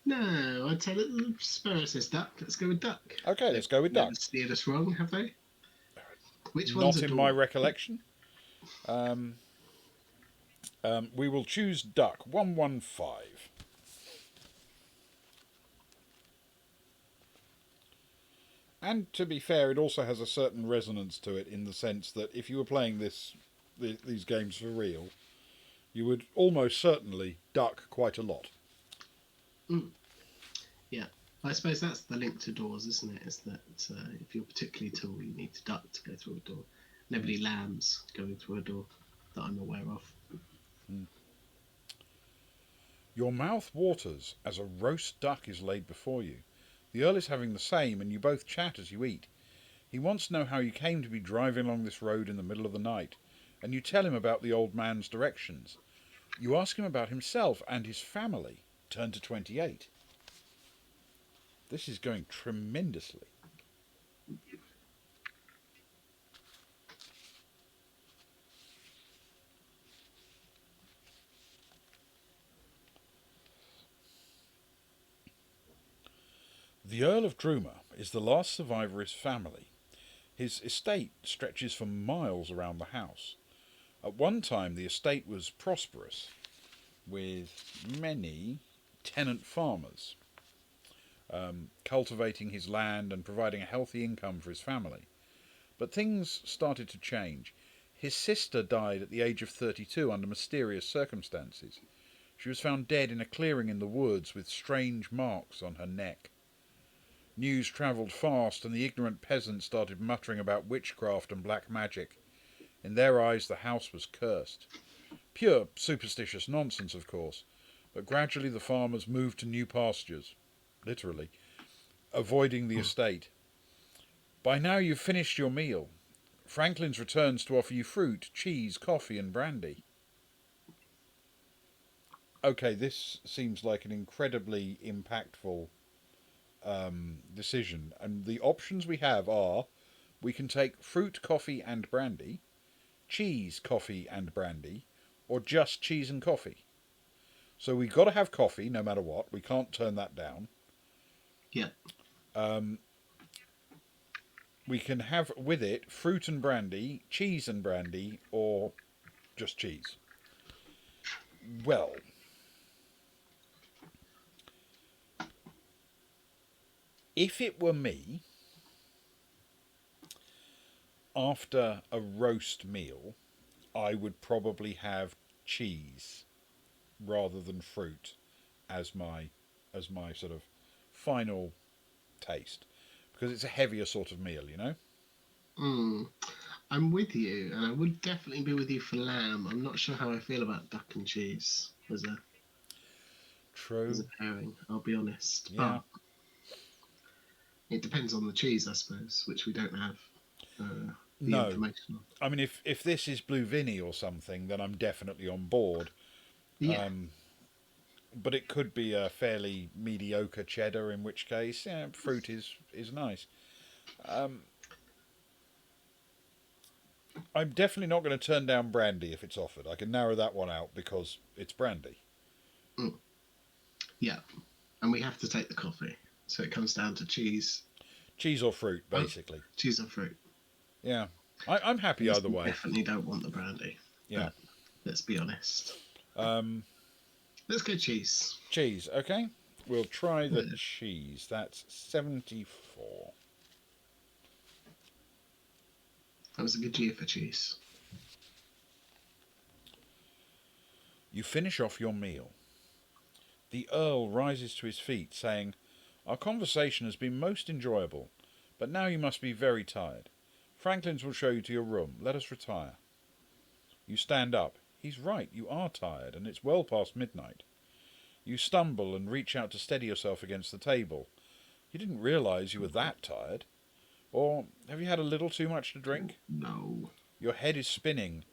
No, I'd say that Sparrow says duck. Let's go with duck. Okay, They've let's go with never duck. steered us wrong, have they? Which one's Not a in my door? recollection. We will choose duck 115. And to be fair, it also has a certain resonance to it in the sense that if you were playing these games for real, you would almost certainly duck quite a lot. Mm. Yeah. I suppose that's the link to doors, isn't it? Is that if you're particularly tall, you need to duck to go through a door. Nobody lambs going through a door that I'm aware of. Your mouth waters as a roast duck is laid before you. The Earl is having the same, and you both chat as you eat. He wants to know how you came to be driving along this road in the middle of the night, and you tell him about the old man's directions. You ask him about himself and his family. Turn to 28. This is going tremendously. The Earl of Druma is the last survivor of his family. His estate stretches for miles around the house. At one time, the estate was prosperous, with many tenant farmers cultivating his land and providing a healthy income for his family. But things started to change. His sister died at the age of 32 under mysterious circumstances. She was found dead in a clearing in the woods with strange marks on her neck. News travelled fast, and the ignorant peasants started muttering about witchcraft and black magic. In their eyes, the house was cursed. Pure superstitious nonsense, of course, but gradually the farmers moved to new pastures, literally, avoiding the estate. By now you've finished your meal. Franklin's returns to offer you fruit, cheese, coffee, and brandy. Okay, this seems like an incredibly impactful decision, and the options we have are: we can take fruit, coffee, and brandy, cheese, coffee, and brandy, or just cheese and coffee. So we've got to have coffee no matter what. We can't turn that down. Yeah. We can have with it fruit and brandy, cheese and brandy, or just cheese. Well, if it were me, after a roast meal, I would probably have cheese rather than fruit as my sort of final taste, because it's a heavier sort of meal, you know. Mm. I'm with you, and I would definitely be with you for lamb. I'm not sure how I feel about duck and cheese as a True. pairing. I'll be honest, Yeah. but it depends on the cheese, I suppose, which we don't have the No. information on. I mean, if this is Blue Vinny or something, then I'm definitely on board. Yeah, But it could be a fairly mediocre cheddar, in which case, yeah, fruit is nice. I'm definitely not going to turn down brandy if it's offered. I can narrow that one out because it's brandy. mm, yeah, and we have to take the coffee, so it comes down to cheese. Cheese or fruit, Oh, basically. cheese or fruit. Yeah, I'm happy Yes, either we way. definitely don't want the brandy. Yeah. Let's be honest. Um, Let's go cheese. cheese, okay. We'll try the Yeah. cheese. That's 74. That was a good year for cheese. You finish off your meal. The Earl rises to his feet, saying, "Our conversation has been most enjoyable, but now you must be very tired. Franklin's will show you to your room. Let us retire." You stand up. He's right, you are tired, and it's well past midnight. You stumble and reach out to steady yourself against the table. You didn't realise you were that tired. Or have you had a little too much to drink? No. Your head is spinning,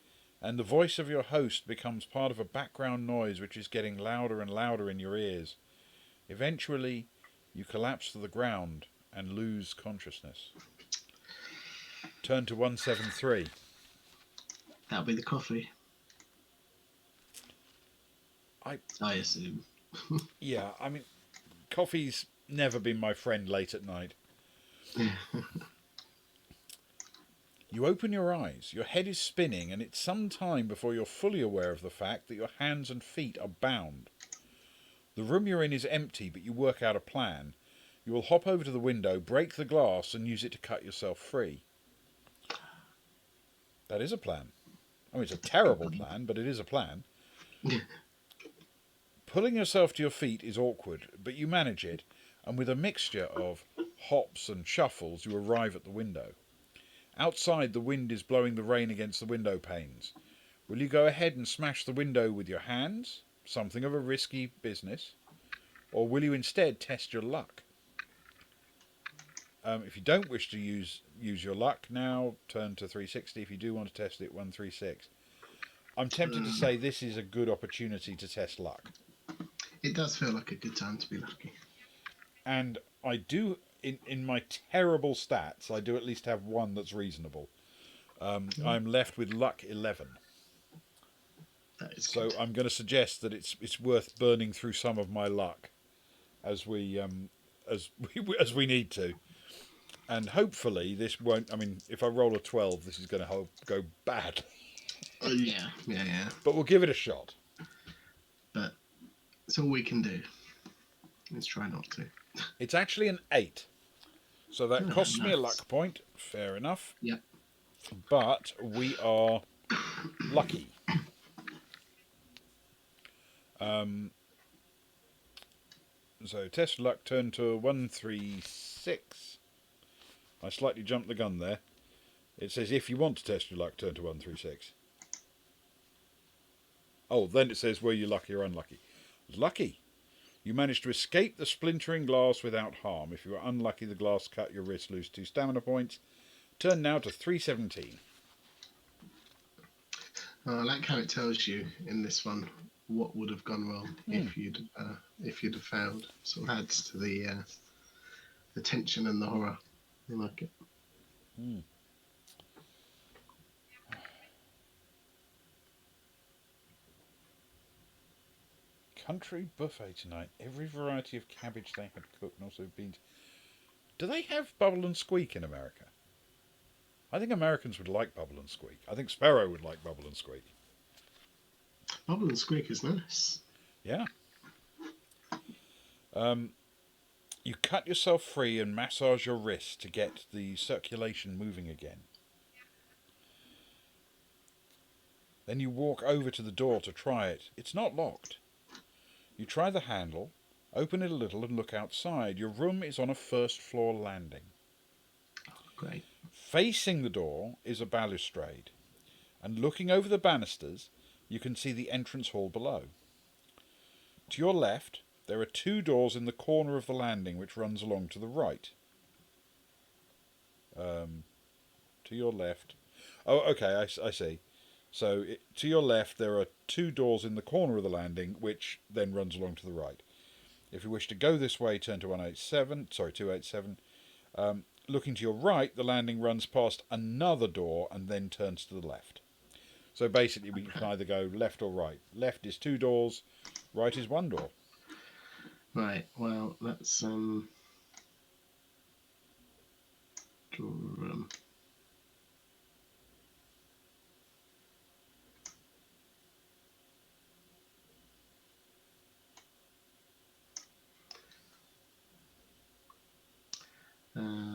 and the voice of your host becomes part of a background noise which is getting louder and louder in your ears. Eventually, you collapse to the ground and lose consciousness. turn to 173. That'll be the coffee, I assume. Yeah, I mean, coffee's never been my friend late at night. You open your eyes, your head is spinning, and it's some time before you're fully aware of the fact that your hands and feet are bound. The room you're in is empty, but you work out a plan. You will hop over to the window, break the glass, and use it to cut yourself free. That is a plan. I mean, it's a terrible plan, but it is a plan. Pulling yourself to your feet is awkward, but you manage it, and with a mixture of hops and shuffles, you arrive at the window. Outside, the wind is blowing the rain against the window panes. Will you go ahead and smash the window with your hands? Something of a risky business. Or will you instead test your luck? If you don't wish to use your luck now, turn to 360. If you do want to test it, 136. I'm tempted to say this is a good opportunity to test luck. It does feel like a good time to be lucky. And I do, in my terrible stats, I do at least have one that's reasonable. I'm left with luck 11. That is So good. I'm going to suggest that it's worth burning through some of my luck as we need to. And hopefully this won't. I mean, if I roll a 12, this is going to go badly. Yeah. But we'll give it a shot. But it's all we can do. Let's try not to. It's actually an 8. So that costs me a nice. luck point. Fair enough. Yep. But we are lucky. So test luck, turn to 136. I slightly jumped the gun there. It says if you want to test your luck, turn to 136. Oh, then it says were you lucky or unlucky. Lucky. You managed to escape the splintering glass without harm. If you were unlucky, the glass cut your wrist, lose 2 stamina points. Turn now to 317. I like how it tells you in this one what would have gone wrong if you'd have failed. Sort of adds to the tension and the horror. I like it. Country buffet tonight. Every variety of cabbage they had cooked, and also beans. Do they have bubble and squeak in America? I think Americans would like bubble and squeak. I think Sparrow would like bubble and squeak. Bubble and squeak is nice. Yeah. You cut yourself free and massage your wrist to get the circulation moving again. Then you walk over to the door to try it. It's not locked. You try the handle, open it a little and look outside. Your room is on a first floor landing. Great. Facing the door is a balustrade, and looking over the banisters, you can see the entrance hall below. To your left, there are 2 doors in the corner of the landing which runs along to the right. To your left... Oh, okay, I see. So, to your left, there are 2 doors in the corner of the landing, which then runs along to the right. If you wish to go this way, turn to 287. Looking to your right, the landing runs past another door and then turns to the left. So basically, we can either go left or right. Left is 2 doors, right is 1 door. Right. Well, let's draw a room.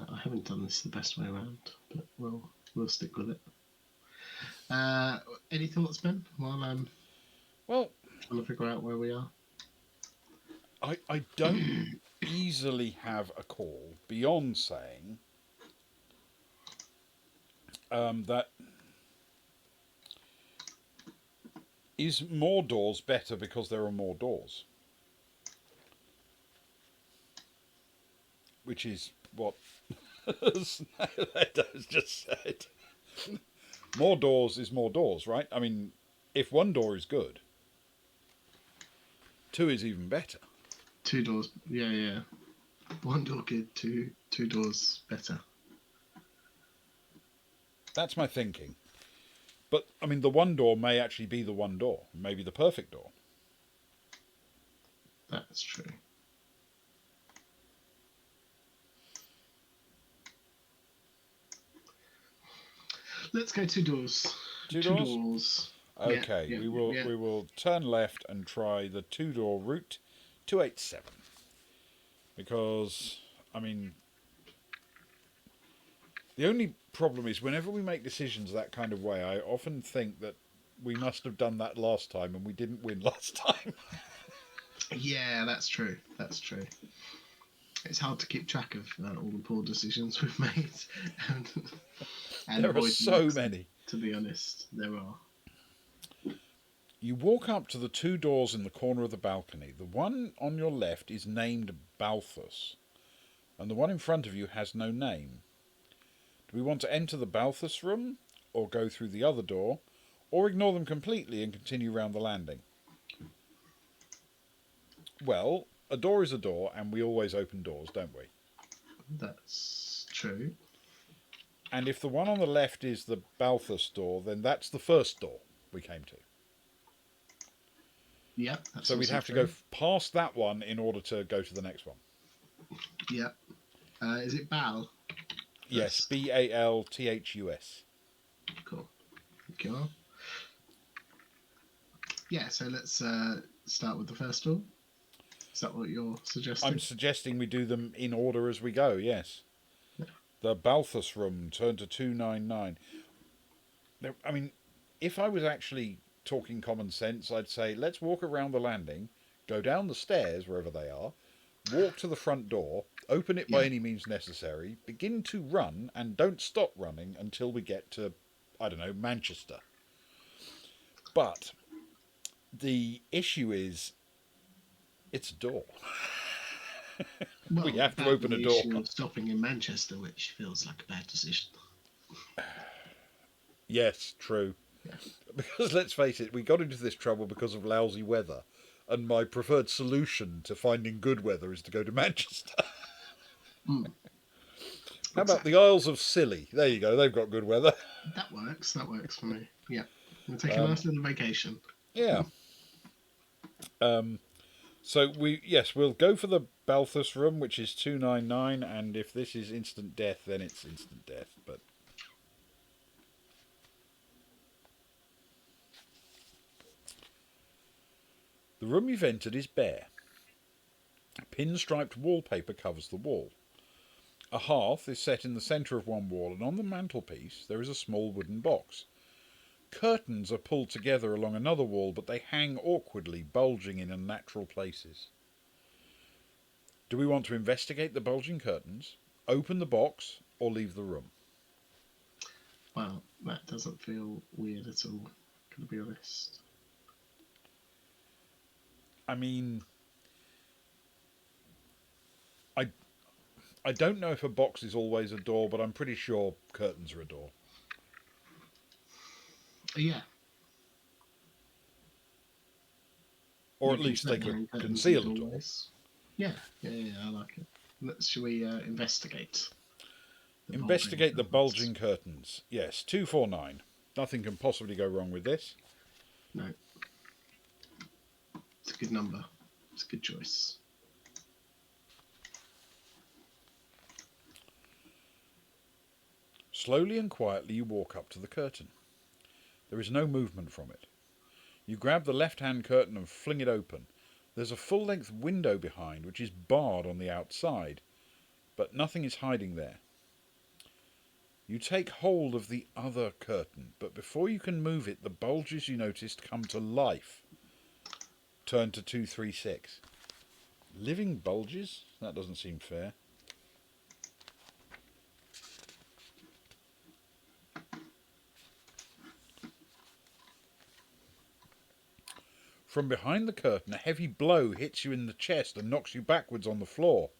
I haven't done this the best way around, but we'll stick with it. Any thoughts, Ben, while I'm trying to figure out where we are? I don't easily have a call beyond saying that is more doors better because there are more doors? Which is what Snailhead just said. More doors is more doors, right? I mean, if 1 door is good, 2 is even better. 2 doors, yeah. 1 door good, two doors better. That's my thinking. But, I mean, the one door may actually be the one door. Maybe the perfect door. That's true. Let's go two doors. Two Two doors? doors. Okay, Yeah, we will turn left and try the two-door route 287. Because, I mean, the only problem is whenever we make decisions that kind of way, I often think that we must have done that last time and we didn't win last time. Yeah, that's true. That's true. It's hard to keep track of all the poor decisions we've made and There are avoid so them, many. to be honest. There are. You walk up to the two doors in the corner of the balcony. The one on your left is named Balthus, and the one in front of you has no name. Do we want to enter the Balthus room, or go through the other door, or ignore them completely and continue round the landing? Well, a door is a door, and we always open doors, don't we? That's true. And if the one on the left is the Balthus door, then that's the first door we came to. Yep. That's So we'd also have to true. go past that one in order to go to the next one. Yep. Is it Bal? Yes, Balthus. Cool. Thank you. Yeah, so let's start with the first door. Is that what you're suggesting? I'm suggesting we do them in order as we go, yes. Yeah. The Balthus room, turn to 299. Now, I mean, if I was actually talking common sense, I'd say let's walk around the landing, go down the stairs, wherever they are, walk to the front door, open it by Yeah. any means necessary, begin to run, and don't stop running until we get to, I don't know, Manchester. But the issue is, it's a door. Well, We have to that open and a the door. issue of stopping in Manchester, which feels like a bad decision. Yes, true. Yeah. Because let's face it, we got into this trouble because of lousy weather, and my preferred solution to finding good weather is to go to Manchester. Mm. How about the Isles of Scilly? There you go, they've got good weather. That works. That works for me. Yeah. We'll take a nice little vacation. Yeah. So we'll go for the Balthus room, which is 299, and if this is instant death, then it's instant death. But the room you've entered is bare. Pinstriped wallpaper covers the wall. A hearth is set in the centre of one wall, and on the mantelpiece there is a small wooden box. Curtains are pulled together along another wall, but they hang awkwardly, bulging in unnatural places. Do we want to investigate the bulging curtains, open the box, or leave the room? Well, that doesn't feel weird at all, to be honest. I mean, I don't know if a box is always a door, but I'm pretty sure curtains are a door. Yeah. Or You at can least they certainly hang could curtains conceal in a door. doorways. Yeah, I like it. Shall we investigate? Investigate the bulging curtains. Yes, 249. Nothing can possibly go wrong with this. No. It's a good number. It's a good choice. Slowly and quietly you walk up to the curtain. There is no movement from it. You grab the left-hand curtain and fling it open. There's a full-length window behind, which is barred on the outside, but nothing is hiding there. You take hold of the other curtain, but before you can move it, the bulges you noticed come to life. Turn to 236. Living bulges? That doesn't seem fair. From behind the curtain, a heavy blow hits you in the chest and knocks you backwards on the floor.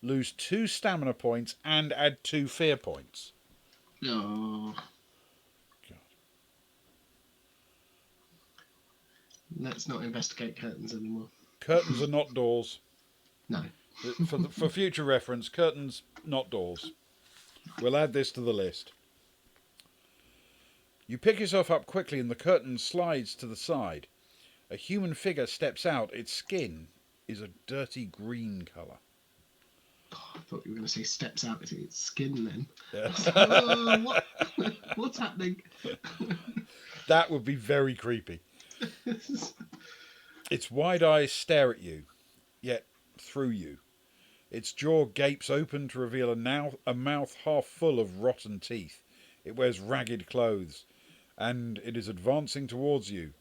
Lose 2 stamina points and add 2 fear points. Oh. God. Let's not investigate curtains anymore. Curtains are not doors. No. For future reference, curtains, not doors. We'll add this to the list. You pick yourself up quickly and the curtain slides to the side. A human figure steps out. Its skin is a dirty green colour. Oh, I thought you were going to say steps out to its skin then. Yeah. What? What's happening? That would be very creepy. Its wide eyes stare at you, yet through you. Its jaw gapes open to reveal a mouth half full of rotten teeth. It wears ragged clothes, and it is advancing towards you.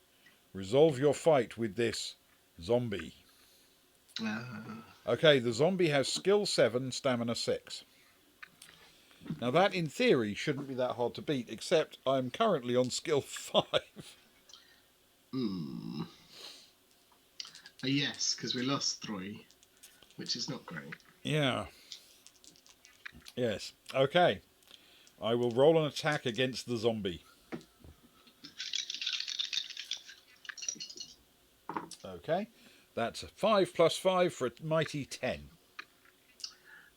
Resolve your fight with this zombie. Okay, the zombie has skill 7, stamina 6. Now that, in theory, shouldn't be that hard to beat, except I'm currently on skill 5. Yes, because we lost 3, which is not great. Yeah. Yes. Okay. I will roll an attack against the zombie. Okay. That's a 5 plus 5 for a mighty 10.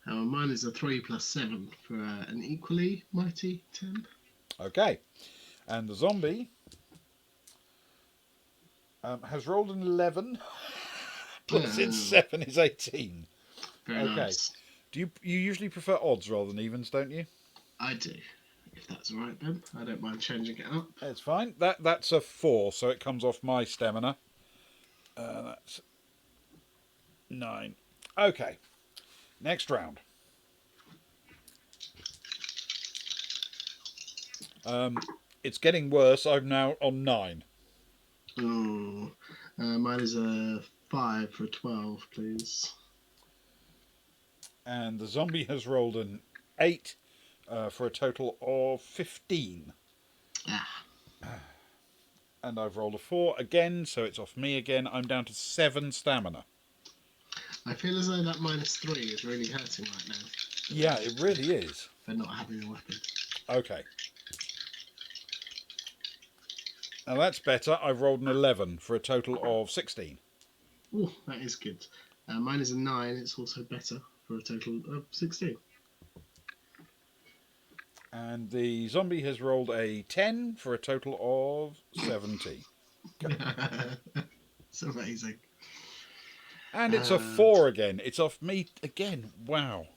Mine is a 3 plus 7 for an equally mighty 10. Okay. And the zombie has rolled an 11. Plus its 7 is 18. Very nice. Do you usually prefer odds rather than evens, don't you? I do. If that's all right, Ben. I don't mind changing it up. It's fine. That's a 4, so it comes off my stamina. That's 9. Okay. Next round. It's getting worse. I'm now on 9. Oh, mine is a 5 for 12, please. And the zombie has rolled an 8 for a total of 15. And I've rolled a 4 again, so it's off me again. I'm down to 7 stamina. I feel as though that -3 is really hurting right now. Yeah, it really is. For not having a weapon. Okay. Now that's better. I've rolled an 11 for a total of 16. Oh, that is good. Mine is a 9. It's also better for a total of 16. And the zombie has rolled a 10 for a total of 17. It's amazing. And it's a 4 again. It's off me again. Wow.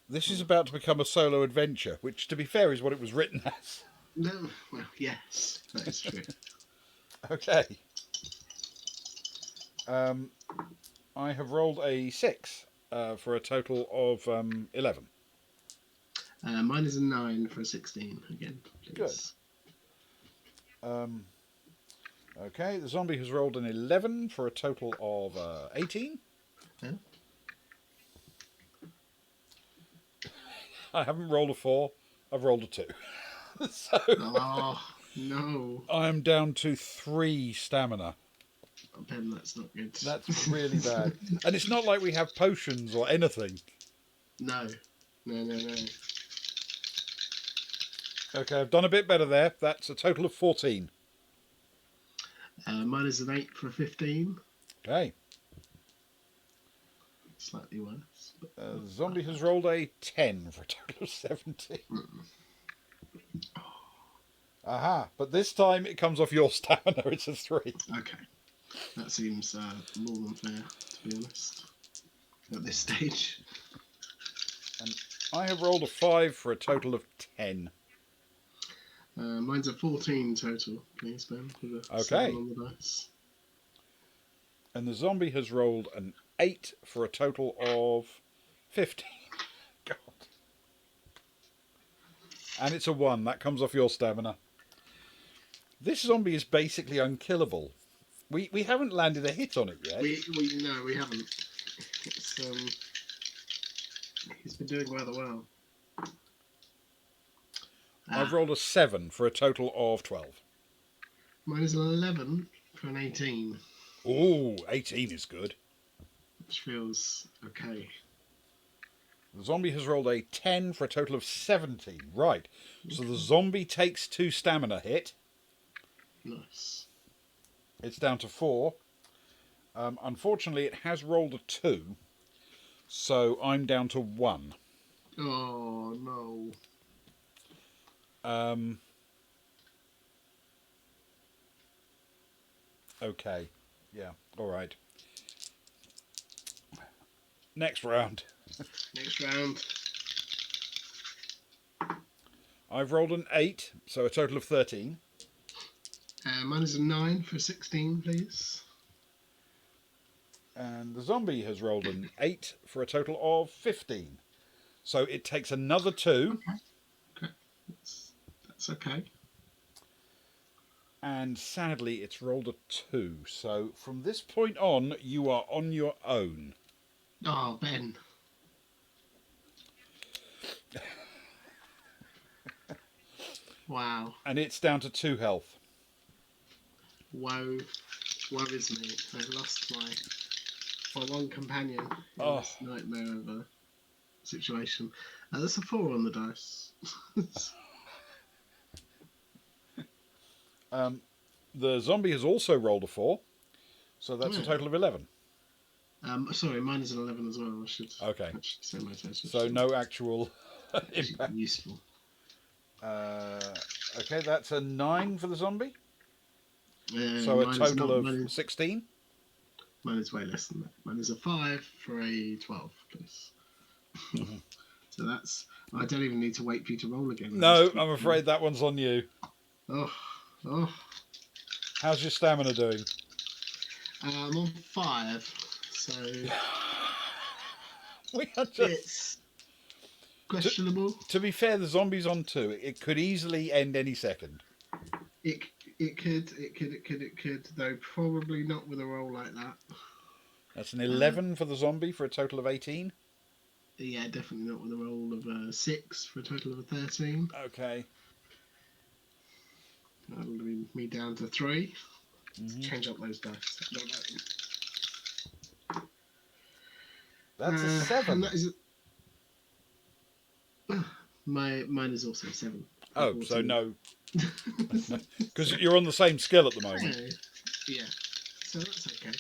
This is about to become a solo adventure, which, to be fair, is what it was written as. No, well, yes, that is true. Okay. I have rolled a 6 for a total of 11. Mine is a 9 for a 16 again, please. Good. Okay, the zombie has rolled an 11 for a total of 18. Yeah. I haven't rolled a 4, I've rolled a 2. So Oh, no. I'm down to 3 stamina. Oh, Ben, that's not good. That's really bad. And it's not like we have potions or anything. No. No. Okay, I've done a bit better there. That's a total of 14. Mine is an 8 for a 15. Okay. Slightly worse. But The zombie has rolled a 10 for a total of 17. Aha, but this time it comes off your stamina. It's a 3. Okay. That seems more than fair, to be honest, at this stage. And I have rolled a 5 for a total of 10. Mine's a 14 total, please, Ben, with a Okay. 7 on the dice. And the zombie has rolled an 8 for a total of 15. God. And it's a 1. That comes off your stamina. This zombie is basically unkillable. We haven't landed a hit on it yet. No, we haven't. It's, he's been doing rather well. I've rolled a 7 for a total of 12. Mine is an 11 for an 18. Ooh, 18 is good. Which feels okay. The zombie has rolled a 10 for a total of 17. Right. So the zombie takes 2 stamina hit. Nice. It's down to 4. Unfortunately, it has rolled a 2. So I'm down to 1. Oh, no. Okay. Yeah. All right. Next round. Next round. I've rolled an 8, so a total of 13. Mine is a 9 for 16, please. And the zombie has rolled an 8 for a total of 15. So it takes another 2. Okay. Okay. That's okay. And sadly, it's rolled a 2. So from this point on, you are on your own. Oh, Ben. Wow. And it's down to 2 health. Woe. Woe is me. I've lost my one companion in Oh. this nightmare of a situation. That's a 4 on the dice. The zombie has also rolled a 4. So that's a Yeah. total of 11. Sorry, mine is an 11 as well. I should Okay. actually say my total. So no actual impact. Useful. Okay, that's a 9 for the zombie. So a Mine is total not, of 16. Mine is way less than that. Mine is a 5 for a 12, please. Mhm. So that's. I don't even need to wait for you to roll again. No, I'm afraid that one's on you. Oh, oh. How's your stamina doing? I'm on 5, so We are just. it's questionable. To be fair, the zombie's on 2. It could easily end any second. It could, though probably not with a roll like that. That's an 11 for the zombie for a total of 18. Yeah, definitely not with a roll of 6 for a total of a 13. Okay. That'll be me down to 3. Mm-hmm. Change up those dice. That's a 7. And that is mine is also 7. Oh, so no. Because you're on the same skill at the moment. Yeah. So that's okay.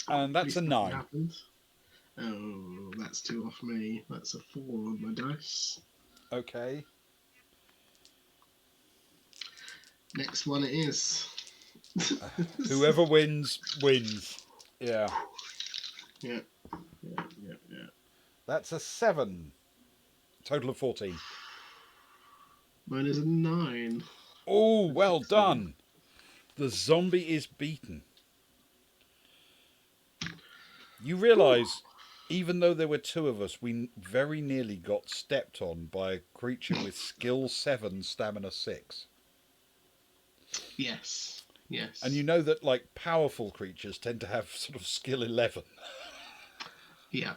And that's a 9. Happened. Oh, that's 2 off me. That's a 4 on my dice. Okay. Next one it is. Whoever wins, wins. Yeah. Yeah. That's a 7. Total of 14. Mine is a 9. Oh, well done. The zombie is beaten. You realise, even though there were 2 of us, we very nearly got stepped on by a creature with skill 7, stamina 6. Yes. And you know that, like, powerful creatures tend to have sort of skill 11. Yeah.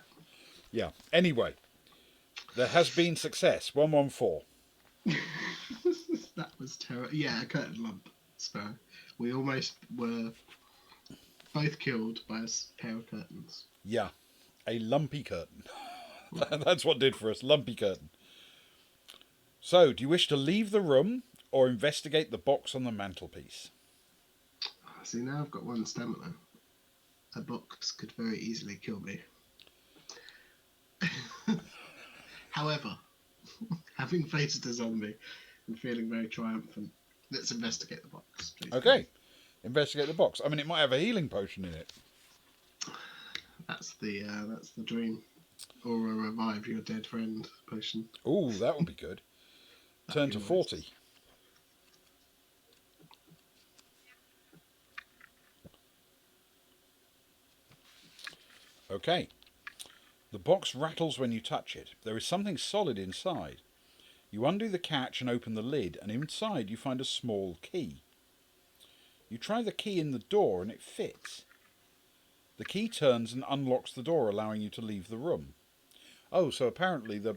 Yeah. Anyway, there has been success. 114. That was terrible. Yeah, a curtain lump. So we almost were both killed by a pair of curtains. Yeah. A lumpy curtain. That's what did for us. Lumpy curtain. So, do you wish to leave the room or investigate the box on the mantelpiece? See, now I've got 1 stamina. A box could very easily kill me. However, having faced a zombie and feeling very triumphant, let's investigate the box, please. Okay. Investigate the box. I mean, it might have a healing potion in it. That's the dream. Or a revive your dead friend potion. Ooh, that would be good. Turn to 40. Okay. The box rattles when you touch it. There is something solid inside. You undo the catch and open the lid, and inside you find a small key. You try the key in the door and it fits. The key turns and unlocks the door, allowing you to leave the room. Oh, so apparently the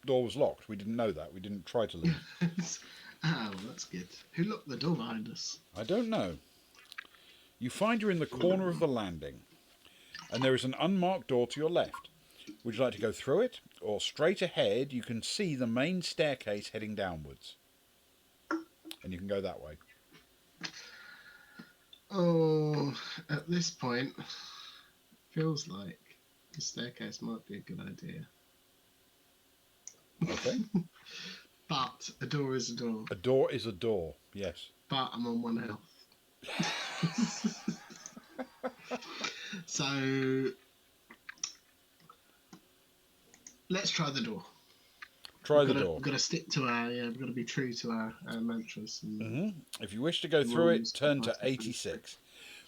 door was locked. We didn't know that. We didn't try to leave. Oh, that's good. Who locked the door behind us? I don't know. You find you're in the corner of the landing, and there is an unmarked door to your left. Would you like to go through it, or straight ahead you can see the main staircase heading downwards? And you can go that way. Oh, at this point, feels like the staircase might be a good idea. Okay. But a door is a door. A door is a door, yes. but I'm on 1 health. So let's try the door. Try the door. We've got to stick to our, we've got to be true to our mantras and If you wish to go through it, rules. turn to 86.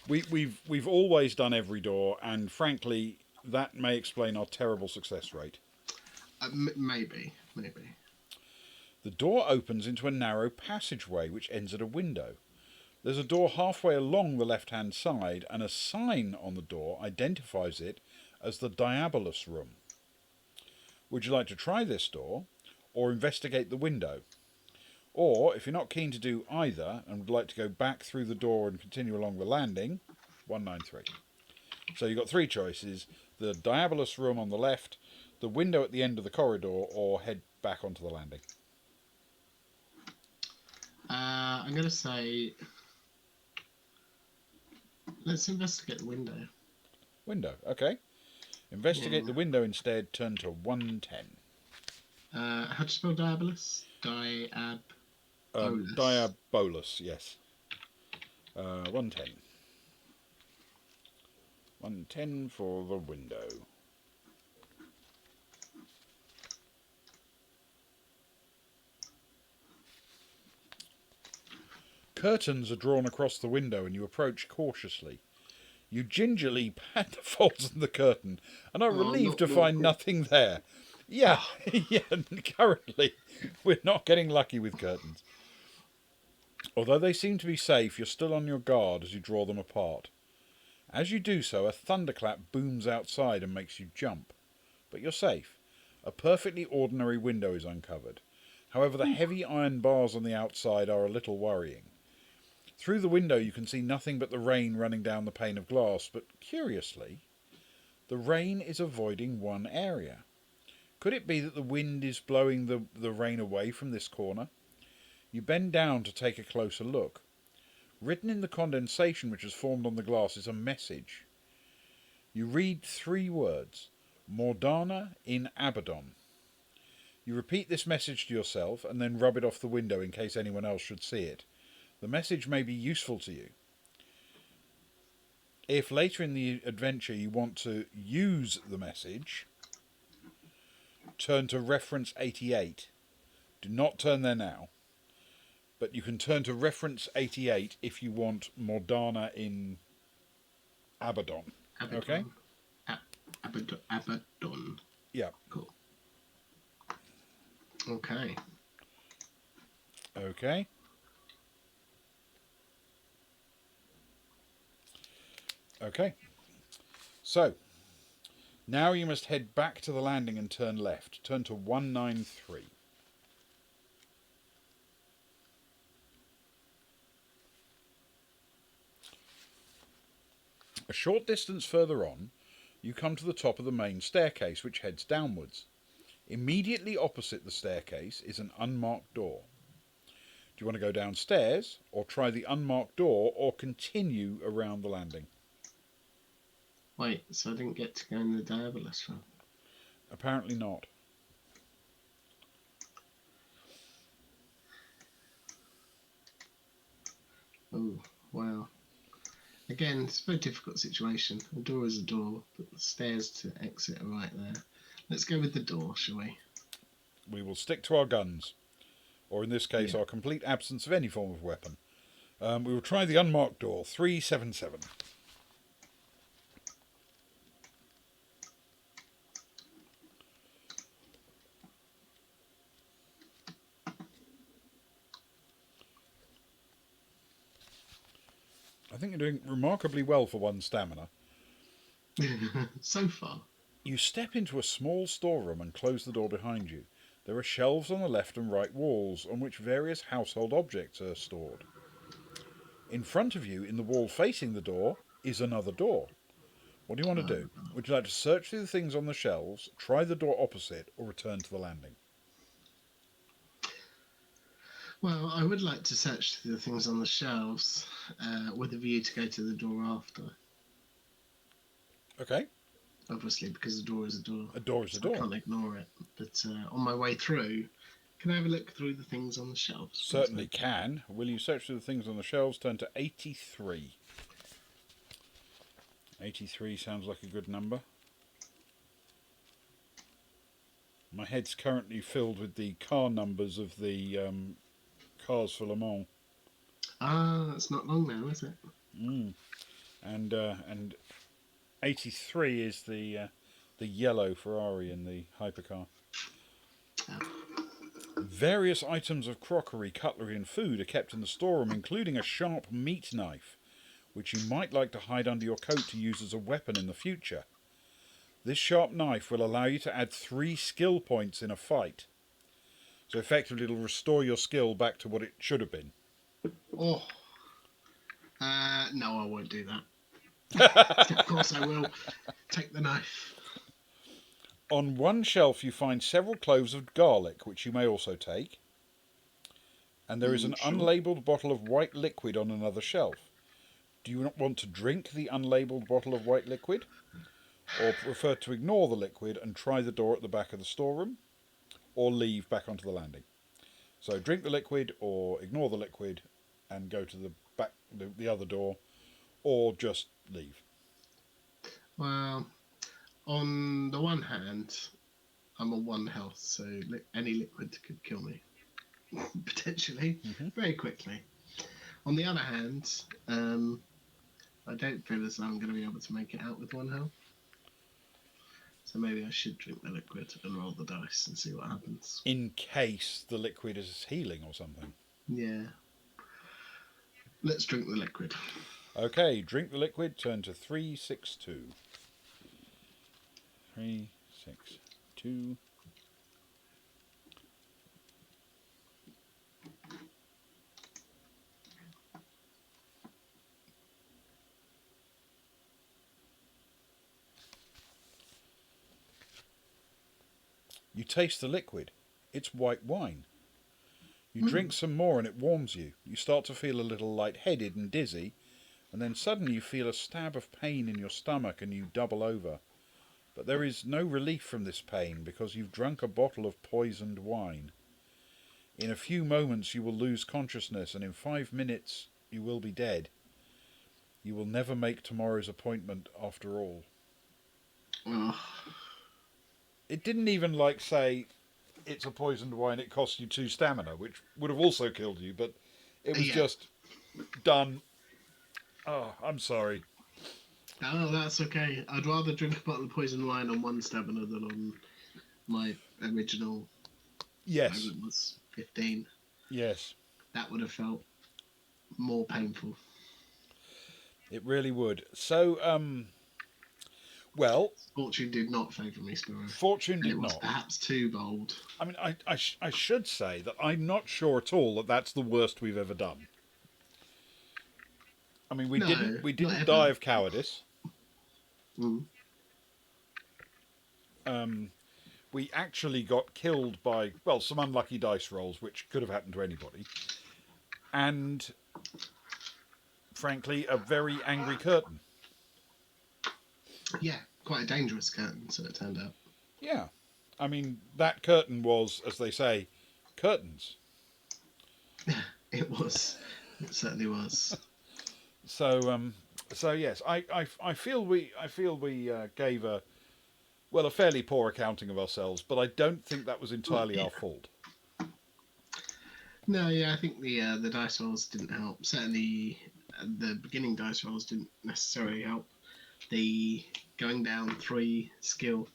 We've always done every door, and frankly, that may explain our terrible success rate. Maybe. The door opens into a narrow passageway which ends at a window. There's a door halfway along the left-hand side, and a sign on the door identifies it as the Diabolus Room. Would you like to try this door, or investigate the window? Or, if you're not keen to do either, and would like to go back through the door and continue along the landing, 193. So you've got three choices: the Diabolus Room on the left, the window at the end of the corridor, or head back onto the landing. I'm going to say let's investigate the window. Window, okay. Investigate the window instead, turn to 110. How do you spell Diabolus? Diabolus. Diabolus, yes. 110. 110 for the window. Curtains are drawn across the window and you approach cautiously. You gingerly pat the folds of the curtain and are relieved to find nothing there. Yeah, yeah, currently we're not getting lucky with curtains. Although they seem to be safe, you're still on your guard as you draw them apart. As you do so, a thunderclap booms outside and makes you jump. But you're safe. A perfectly ordinary window is uncovered. However, the heavy iron bars on the outside are a little worrying. Through the window you can see nothing but the rain running down the pane of glass, but curiously, the rain is avoiding one area. Could it be that the wind is blowing the rain away from this corner? You bend down to take a closer look. Written in the condensation which has formed on the glass is a message. You read 3 words: Mordana in Abaddon. You repeat this message to yourself and then rub it off the window in case anyone else should see it. The message may be useful to you. If later in the adventure you want to use the message, turn to reference 88. Do not turn there now. But you can turn to reference 88 if you want Mordana in Abaddon. Okay? Abaddon. Yeah. Cool. Okay. Okay. Okay. So, now you must head back to the landing and turn left. Turn to 193. A short distance further on, you come to the top of the main staircase, which heads downwards. Immediately opposite the staircase is an unmarked door. Do you want to go downstairs, or try the unmarked door, or continue around the landing? Wait, so I didn't get to go in the Diabolus room? Apparently not. Oh, wow. Again, it's a very difficult situation. A door is a door, but the stairs to exit are right there. Let's go with the door, shall we? We will stick to our guns, or in this case, our complete absence of any form of weapon. We will try the unmarked door, 377. I think you're doing remarkably well for 1 stamina. So far. You step into a small storeroom and close the door behind you. There are shelves on the left and right walls on which various household objects are stored. In front of you, in the wall facing the door, is another door. What do you want to do? Would you like to search through the things on the shelves, try the door opposite, or return to the landing? Well, I would like to search through the things on the shelves with a view to go to the door after. Okay. Obviously, because the door is a door. A door is a door. I can't ignore it. But on my way through, Can I have a look through the things on the shelves, please, Certainly mate? can. Will you search through the things on the shelves? Turn to 83. 83 sounds like a good number. My head's currently filled with the car numbers of the cars for Le Mans. Ah, it's not long now, is it? Mm. And 83 is the yellow Ferrari in the hypercar. Oh. Various items of crockery, cutlery, and food are kept in the storeroom, including a sharp meat knife, which you might like to hide under your coat to use as a weapon in the future. This sharp knife will allow you to add 3 skill points in a fight. So effectively, it'll restore your skill back to what it should have been. Oh. No, I won't do that. Of course I will. Take the knife. On one shelf, you find several cloves of garlic, which you may also take. And there is an Sure. unlabelled bottle of white liquid on another shelf. Do you not want to drink the unlabelled bottle of white liquid? Or prefer to ignore the liquid and try the door at the back of the storeroom? Or leave back onto the landing? So drink the liquid or ignore the liquid and go to the back, the other door, or just leave. Well, on the one hand, I'm on 1 health, so any liquid could kill me. Potentially, very quickly. On the other hand, I don't feel as though I'm going to be able to make it out with 1 health. So maybe I should drink the liquid and roll the dice and see what happens. In case the liquid is healing or something. Yeah. Let's drink the liquid. Okay, drink the liquid, turn to 362. 362. You taste the liquid. It's white wine. You drink some more and it warms you. You start to feel a little lightheaded and dizzy, and then suddenly you feel a stab of pain in your stomach and you double over. But there is no relief from this pain because you've drunk a bottle of poisoned wine. In a few moments you will lose consciousness, and in 5 minutes you will be dead. You will never make tomorrow's appointment after all. Oh. It didn't even say it's a poisoned wine, it costs you 2 stamina, which would have also killed you, but it was just done. Oh, I'm sorry. Oh, that's okay. I'd rather drink a bottle of poison wine on 1 stamina than on my original. Yes. It was 15. Yes. That would have felt more painful. It really would. So, well, Fortune did not favour me, Sparrow. Fortune did it was not. Perhaps too bold. I mean, I should say that I'm not sure at all that that's the worst we've ever done. I mean, we didn't die of cowardice. Mm. We actually got killed by, well, some unlucky dice rolls, which could have happened to anybody. And, frankly, a very angry curtain. Yeah, quite a dangerous curtain, so it turned out. Yeah. I mean, that curtain was, as they say, curtains. It was. It certainly was. So yes, I feel we gave a fairly poor accounting of ourselves, but I don't think that was entirely our fault. No, yeah, I think the dice rolls didn't help. Certainly, the beginning dice rolls didn't necessarily help. The going down 3 skill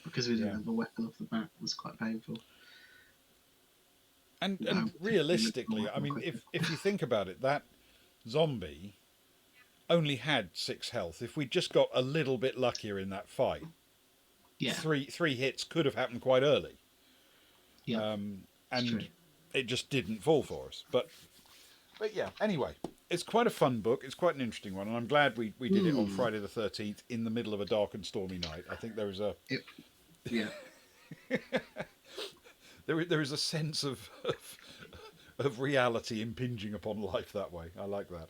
because we didn't have a weapon off the bat was quite painful. And realistically, I mean, if you think about it, that zombie only had 6 health. If we'd just got a little bit luckier in that fight, three hits could have happened quite early. Yeah, and it just didn't fall for us. But yeah, anyway, it's quite a fun book. It's quite an interesting one, and I'm glad we did it on Friday the 13th in the middle of a dark and stormy night. I think there is a there is a sense of reality impinging upon life that way. I like that.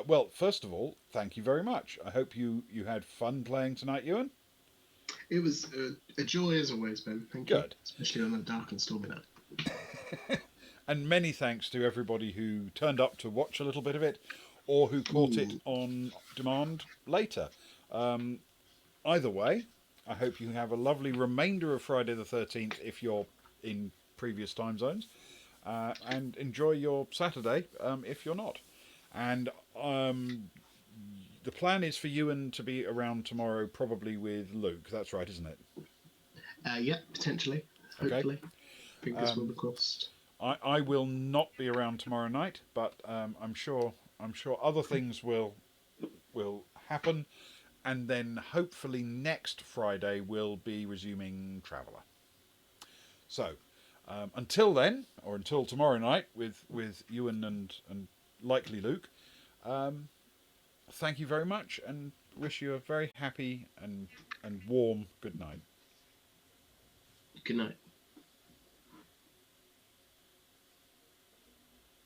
Well, first of all, thank you very much. I hope you had fun playing tonight, Ewan. It was a joy as always, Ben. Thank you, Good. especially on a dark and stormy night. And many thanks to everybody who turned up to watch a little bit of it or who caught it Ooh, on demand later. Either way, I hope you have a lovely remainder of Friday the 13th if you're in previous time zones, and enjoy your Saturday if you're not. And the plan is for Ewan to be around tomorrow, probably with Luke. That's right, isn't it? yeah, potentially, Okay. hopefully, fingers will be crossed. I will not be around tomorrow night, but I'm sure other things will happen, and then hopefully next Friday we'll be resuming Traveller. So until then, or until tomorrow night with Ewan and likely Luke, thank you very much, and wish you a very happy and warm good night. Good night.